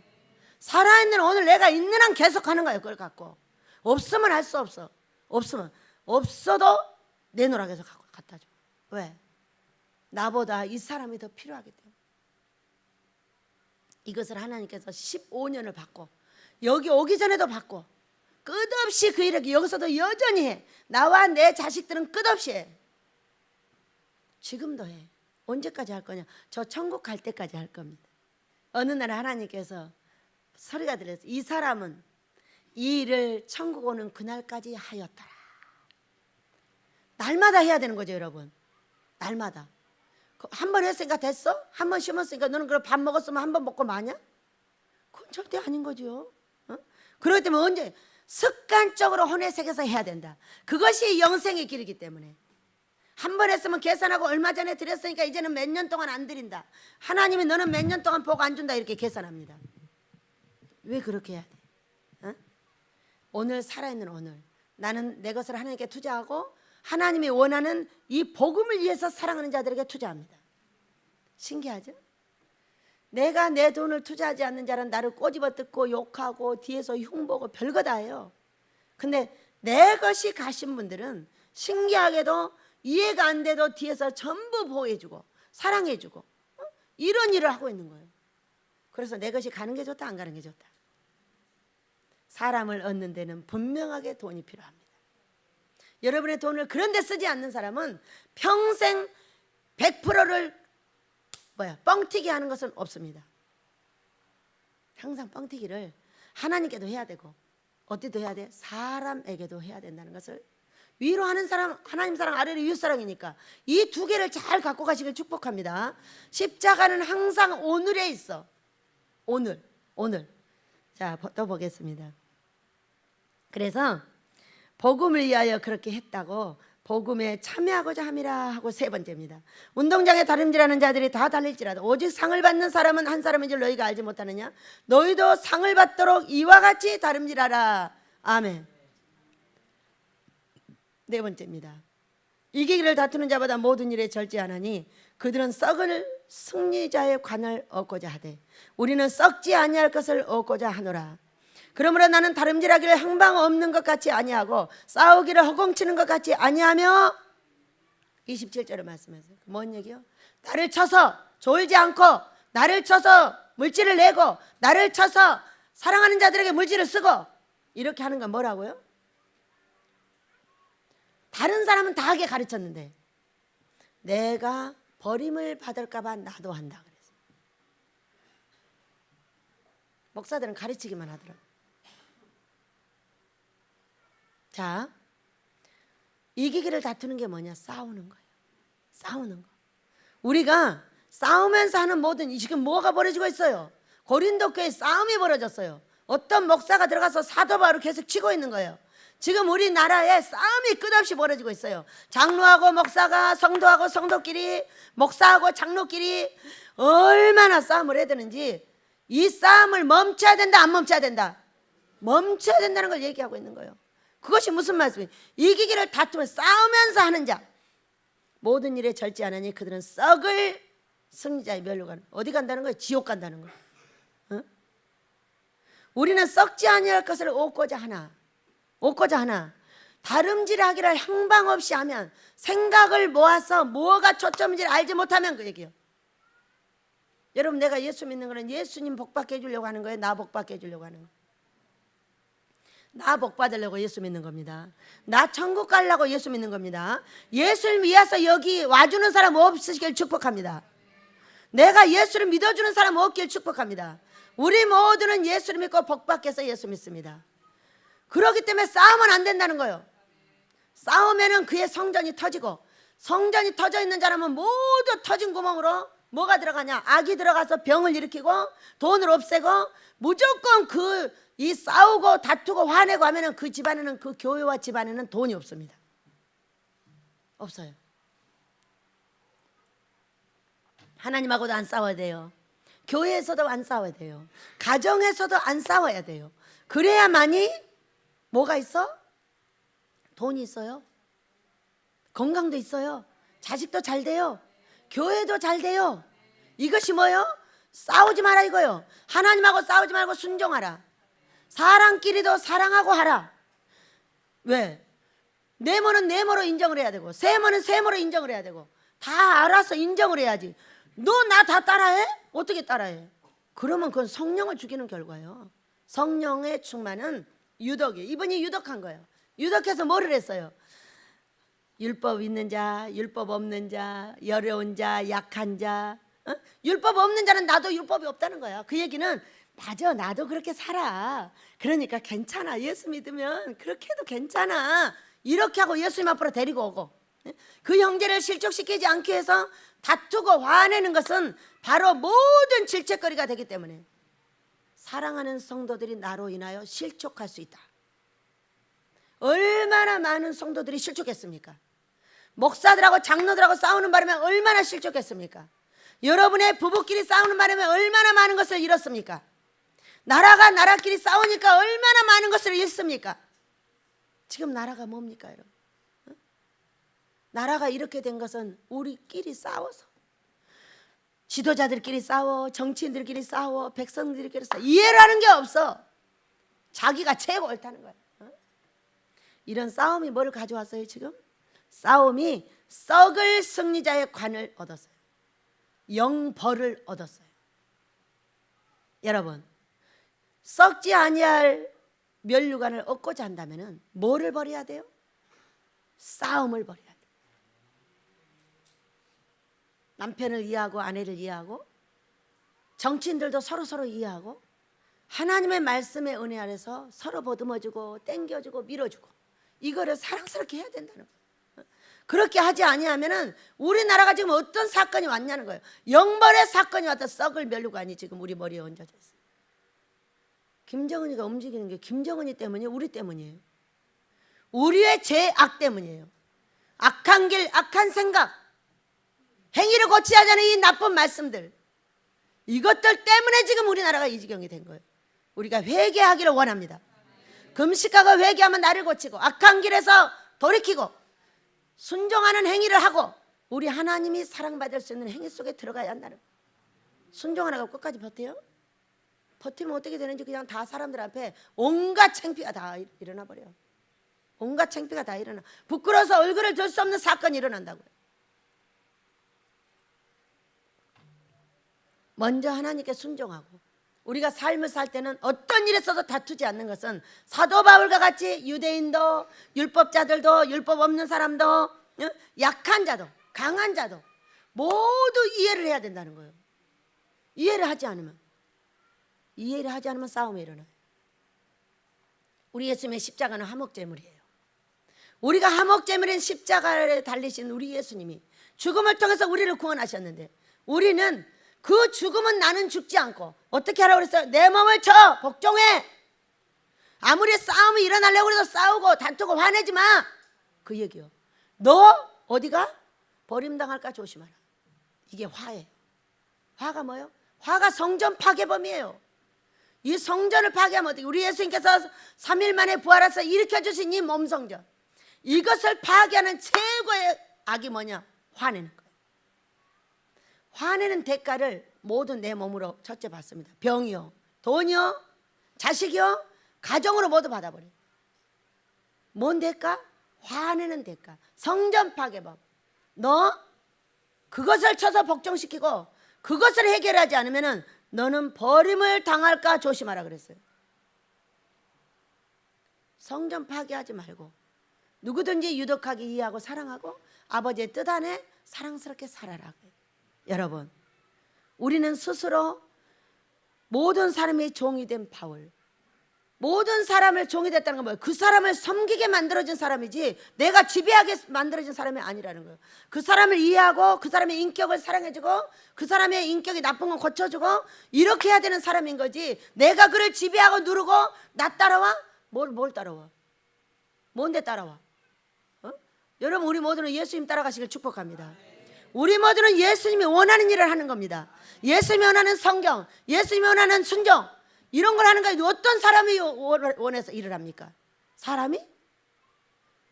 살아있는 오늘 내가 있는 한 계속하는 거예요. 그걸 갖고 없으면 할 수 없어. 없어도 내놓으라고 해서 갖다 줘. 왜? 나보다 이 사람이 더 필요하기 때문에. 이것을 하나님께서 15년을 받고 여기 오기 전에도 받고 끝없이 그 일을 여기서도 여전히 해. 나와 내 자식들은 끝없이 해. 지금도 해. 언제까지 할 거냐? 저 천국 갈 때까지 할 겁니다. 어느 날 하나님께서 소리가 들렸어요. 이 사람은 이 일을 천국 오는 그날까지 하였더라. 날마다 해야 되는 거죠, 여러분. 날마다. 한 번 했으니까 됐어? 한 번 심었으니까 너는 그럼 밥 먹었으면 한 번 먹고 마냐? 그건 절대 아닌 거죠. 그렇기 때문에 언제 습관적으로 혼의 세계에서 해야 된다. 그것이 영생의 길이기 때문에. 한 번 했으면 계산하고 얼마 전에 드렸으니까 이제는 몇 년 동안 안 드린다. 하나님이 너는 몇 년 동안 복 안 준다 이렇게 계산합니다. 왜 그렇게 해야 돼? 오늘 살아있는 오늘 나는 내 것을 하나님께 투자하고 하나님이 원하는 이 복음을 위해서 사랑하는 자들에게 투자합니다. 신기하죠? 내가 내 돈을 투자하지 않는 자는 나를 꼬집어 뜯고 욕하고 뒤에서 흉보고 별거 다 해요. 근데 내 것이 가신 분들은 신기하게도 이해가 안 돼도 뒤에서 전부 보호해주고 사랑해주고 이런 일을 하고 있는 거예요. 그래서 내 것이 가는 게 좋다 안 가는 게 좋다. 사람을 얻는 데는 분명하게 돈이 필요합니다. 여러분의 돈을 그런 데 쓰지 않는 사람은 평생 100%를 뻥튀기 하는 것은 없습니다. 항상 뻥튀기를 하나님께도 해야 되고 어디도 해야 돼? 사람에게도 해야 된다는 것을 위로하는 사람 하나님 사랑 아래로 이웃 사랑이니까 이 두 개를 잘 갖고 가시길 축복합니다. 십자가는 항상 오늘에 있어. 오늘. 자, 또 보겠습니다. 그래서 복음을 위하여 그렇게 했다고 복음에 참여하고자 함이라 하고 세 번째입니다. 운동장에 다름질하는 자들이 다 달릴지라도 오직 상을 받는 사람은 한 사람인 줄 너희가 알지 못하느냐? 너희도 상을 받도록 이와 같이 다름질하라. 아멘. 네 번째입니다. 이기기를 다투는 자보다 모든 일에 절제하나니 그들은 썩을 승리자의 관을 얻고자 하되 우리는 썩지 아니할 것을 얻고자 하노라. 그러므로 나는 다름질하기를 항방 없는 것 같이 아니하고 싸우기를 허공치는 것 같이 아니하며 27절을 말씀하세요. 뭔 얘기요? 나를 쳐서 졸지 않고 나를 쳐서 물질을 내고 나를 쳐서 사랑하는 자들에게 물질을 쓰고 이렇게 하는 건 뭐라고요? 다른 사람은 다 하게 가르쳤는데 내가 버림을 받을까 봐 나도 한다 그랬어요. 목사들은 가르치기만 하더라고요. 자, 이기기를 다투는 게 뭐냐? 싸우는 거예요. 싸우는 거. 우리가 싸우면서 하는 모든 지금 뭐가 벌어지고 있어요? 고린도 교회에 싸움이 벌어졌어요. 어떤 목사가 들어가서 사도 바울을 계속 치고 있는 거예요. 지금 우리나라에 싸움이 끝없이 벌어지고 있어요. 장로하고 목사가, 성도하고 성도끼리, 목사하고 장로끼리 얼마나 싸움을 해야 되는지, 이 싸움을 멈춰야 된다, 안 멈춰야 된다? 멈춰야 된다는 걸 얘기하고 있는 거예요. 그것이 무슨 말씀이에요? 이기기를 다투며 싸우면서 하는 자, 모든 일에 절제하느니 그들은 썩을 승리자의 멸로 가는, 어디 간다는 거예요? 지옥 간다는 거예요. 어? 우리는 썩지 아니할 것을 얻고자 하나, 다름질하기를 향방 없이 하면, 생각을 모아서 뭐가 초점인지를 알지 못하면, 그 얘기예요. 여러분, 내가 예수 믿는 거는 예수님 복 받게 해주려고 하는 거예요? 나 복 받게 해주려고 하는 거예요? 나 복 받으려고 예수 믿는 겁니다. 나 천국 가려고 예수 믿는 겁니다. 예수를 위해서 여기 와주는 사람 없으시길 축복합니다. 내가 예수를 믿어주는 사람 없길 축복합니다. 우리 모두는 예수를 믿고 복 받게 해서 예수 믿습니다. 그렇기 때문에 싸우면 안 된다는 거예요. 싸우면은 그의 성전이 터지고, 성전이 터져 있는 사람은 모두 터진 구멍으로 뭐가 들어가냐? 악이 들어가서 병을 일으키고 돈을 없애고, 무조건 이 싸우고 다투고 화내고 하면은 그 집안에는, 그 교회와 집안에는 돈이 없습니다. 없어요. 하나님하고도 안 싸워야 돼요. 교회에서도 안 싸워야 돼요. 가정에서도 안 싸워야 돼요. 그래야만이 뭐가 있어? 돈이 있어요. 건강도 있어요. 자식도 잘 돼요. 교회도 잘 돼요. 이것이 뭐예요? 싸우지 마라 이거요. 하나님하고 싸우지 말고 순종하라. 사람끼리도 사랑하고 하라. 왜? 네모는 네모로 인정을 해야 되고, 세모는 세모로 인정을 해야 되고, 다 알아서 인정을 해야지. 너 나 다 따라해? 어떻게 따라해? 그러면 그건 성령을 죽이는 결과예요. 성령의 충만은 유덕이에요. 이분이 유덕한 거예요. 유덕해서 뭐를 했어요? 율법 있는 자, 율법 없는 자, 어려운 자, 약한 자. 율법 없는 자는 나도 율법이 없다는 거야. 그 얘기는 맞아, 나도 그렇게 살아. 그러니까 괜찮아. 예수 믿으면 그렇게 해도 괜찮아. 이렇게 하고 예수님 앞으로 데리고 오고, 그 형제를 실족시키지 않기 위해서 다투고 화내는 것은 바로 모든 질책거리가 되기 때문에, 사랑하는 성도들이 나로 인하여 실족할 수 있다. 얼마나 많은 성도들이 실족했습니까? 목사들하고 장로들하고 싸우는 바람에 얼마나 실족했습니까? 여러분의 부부끼리 싸우는 바람에 얼마나 많은 것을 잃었습니까? 나라가 나라끼리 싸우니까 얼마나 많은 것을 잃습니까? 지금 나라가 뭡니까, 여러분? 나라가 이렇게 된 것은 우리끼리 싸워서, 지도자들끼리 싸워, 정치인들끼리 싸워, 백성들끼리 싸워. 이해를 하는 게 없어. 자기가 최고 옳다는 거야. 이런 싸움이 뭐를 가져왔어요? 지금 싸움이 썩을 승리자의 관을 얻었어요. 영벌을 얻었어요. 여러분, 썩지 아니할 면류관을 얻고자 한다면 뭐를 버려야 돼요? 싸움을 버려야 돼요. 남편을 이해하고 아내를 이해하고, 정치인들도 서로 이해하고, 하나님의 말씀의 은혜 아래서 서로 보듬어주고 땡겨주고 밀어주고, 이거를 사랑스럽게 해야 된다는 거예요. 그렇게 하지 아니하면은 우리나라가 지금 어떤 사건이 왔냐는 거예요. 영벌의 사건이 왔다. 썩을 면류관이 지금 우리 머리에 얹어져 있어요. 김정은이가 움직이는 게 김정은이 때문이에요? 우리 때문이에요? 우리의 죄악 때문이에요. 악한 길, 악한 생각, 행위를 고치자는 이 나쁜 말씀들, 이것들 때문에 지금 우리나라가 이 지경이 된 거예요. 우리가 회개하기를 원합니다. 금식하고 회개하면 나를 고치고, 악한 길에서 돌이키고 순종하는 행위를 하고, 우리 하나님이 사랑받을 수 있는 행위 속에 들어가야 한다는 거예요. 순종하라고 끝까지 버텨요? 버티면 어떻게 되는지 그냥 다 사람들 앞에 온갖 창피가 다 일어나 버려요. 온갖 창피가 다 일어나. 부끄러워서 얼굴을 들 수 없는 사건이 일어난다고요. 먼저 하나님께 순종하고, 우리가 삶을 살 때는 어떤 일에서도 다투지 않는 것은 사도 바울과 같이 유대인도, 율법자들도, 율법 없는 사람도, 약한 자도, 강한 자도 모두 이해를 해야 된다는 거예요. 이해를 하지 않으면 싸움이 일어나요. 우리 예수님의 십자가는 화목제물이에요. 우리가 화목제물인 십자가를 달리신 우리 예수님이 죽음을 통해서 우리를 구원하셨는데 우리는 그 죽음은 나는 죽지 않고 어떻게 하라고 그랬어요? 내 몸을 쳐 복종해. 아무리 싸움이 일어나려고 해도 싸우고 다투고 화내지 마. 그 얘기요. 너 어디가? 버림당할까 조심하라. 이게 화예요. 화가 뭐예요? 화가 성전 파괴범이에요. 이 성전을 파괴하면 어떻게? 우리 예수님께서 3일 만에 부활해서 일으켜주신 이 몸성전, 이것을 파괴하는 최고의 악이 뭐냐? 화내는 거예요. 화내는 대가를 모두 내 몸으로 첫째 받습니다. 병이요, 돈이요, 자식이요, 가정으로 모두 받아버려요. 뭔 대가? 화내는 대가. 성전 파괴범. 너 그것을 쳐서 복종시키고 그것을 해결하지 않으면 너는 버림을 당할까 조심하라 그랬어요. 성전 파괴하지 말고 누구든지 유독하게 이해하고 사랑하고 아버지의 뜻 안에 사랑스럽게 살아라. 여러분, 우리는 스스로 모든 사람의 종이 된 바울, 모든 사람을 종이 됐다는 건 뭐예요? 그 사람을 섬기게 만들어진 사람이지 내가 지배하게 만들어진 사람이 아니라는 거예요. 그 사람을 이해하고 그 사람의 인격을 사랑해주고 그 사람의 인격이 나쁜 건 고쳐주고 이렇게 해야 되는 사람인 거지, 내가 그를 지배하고 누르고 나 따라와? 뭘 따라와? 뭔데 따라와? 여러분, 우리 모두는 예수님 따라가시길 축복합니다. 우리 모두는 예수님이 원하는 일을 하는 겁니다. 예수님이 원하는 성경, 예수님이 원하는 순종, 이런 걸 하는 거예요. 어떤 사람이 원해서 일을 합니까? 사람이?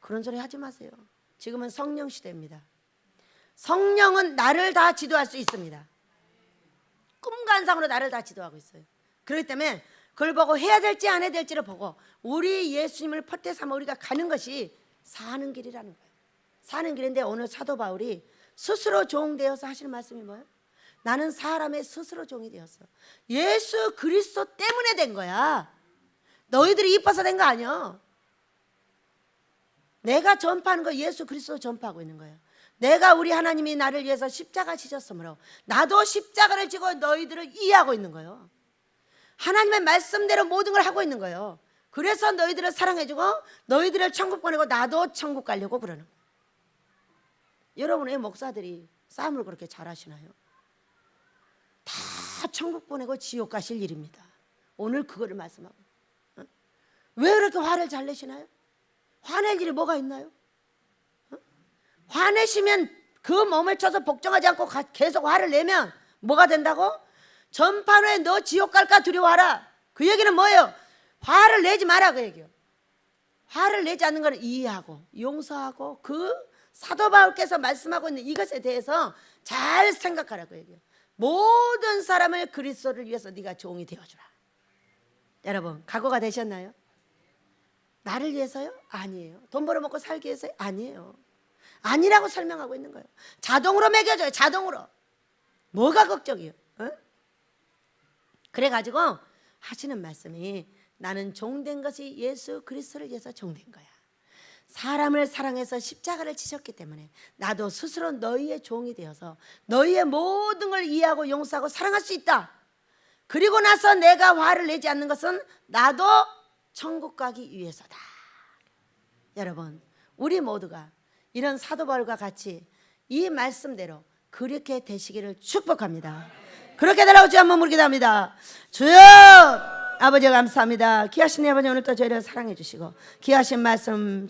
그런 소리 하지 마세요. 지금은 성령 시대입니다. 성령은 나를 다 지도할 수 있습니다. 꿈과 환상으로 나를 다 지도하고 있어요. 그렇기 때문에 그걸 보고 해야 될지 안 해야 될지를 보고 우리 예수님을 퍼대 삼아 우리가 가는 것이 사는 길이라는 거예요. 사는 길인데 오늘 사도 바울이 스스로 종되어서 하시는 말씀이 뭐예요? 나는 사람의 스스로 종이 되었어. 예수 그리스도 때문에 된 거야. 너희들이 이뻐서 된 거 아니야. 내가 전파하는 거 예수 그리스도 전파하고 있는 거예요. 내가 우리 하나님이 나를 위해서 십자가 지셨으므로 나도 십자가를 지고 너희들을 이해하고 있는 거예요. 하나님의 말씀대로 모든 걸 하고 있는 거예요. 그래서 너희들을 사랑해주고 너희들을 천국 보내고 나도 천국 가려고 그러는 거예요. 여러분의 목사들이 싸움을 그렇게 잘하시나요? 다 천국 보내고 지옥 가실 일입니다. 오늘 그거를 말씀하고. 왜 그렇게 화를 잘 내시나요? 화낼 일이 뭐가 있나요? 화내시면 그 몸을 쳐서 복종하지 않고 계속 화를 내면 뭐가 된다고? 전파로에 너 지옥 갈까 두려워하라. 그 얘기는 뭐예요? 화를 내지 마라 그 얘기요. 화를 내지 않는 것을 이해하고 용서하고 그 사도 바울께서 말씀하고 있는 이것에 대해서 잘 생각하라 그 얘기요. 모든 사람을 그리스도를 위해서 네가 종이 되어주라. 여러분, 각오가 되셨나요? 나를 위해서요? 아니에요. 돈 벌어먹고 살기 위해서요? 아니에요. 아니라고 설명하고 있는 거예요. 자동으로 먹여줘요. 자동으로. 뭐가 걱정이에요? 그래가지고 하시는 말씀이 나는 종된 것이 예수 그리스도를 위해서 종된 거야. 사람을 사랑해서 십자가를 지셨기 때문에 나도 스스로 너희의 종이 되어서 너희의 모든 걸 이해하고 용서하고 사랑할 수 있다. 그리고 나서 내가 화를 내지 않는 것은 나도 천국 가기 위해서다. 여러분, 우리 모두가 이런 사도 바울과 같이 이 말씀대로 그렇게 되시기를 축복합니다. 그렇게 되라고 주 한번 물기도합니다. 주여, 아버지 감사합니다. 귀하신 아버지 오늘도 저희를 사랑해 주시고 귀하신 말씀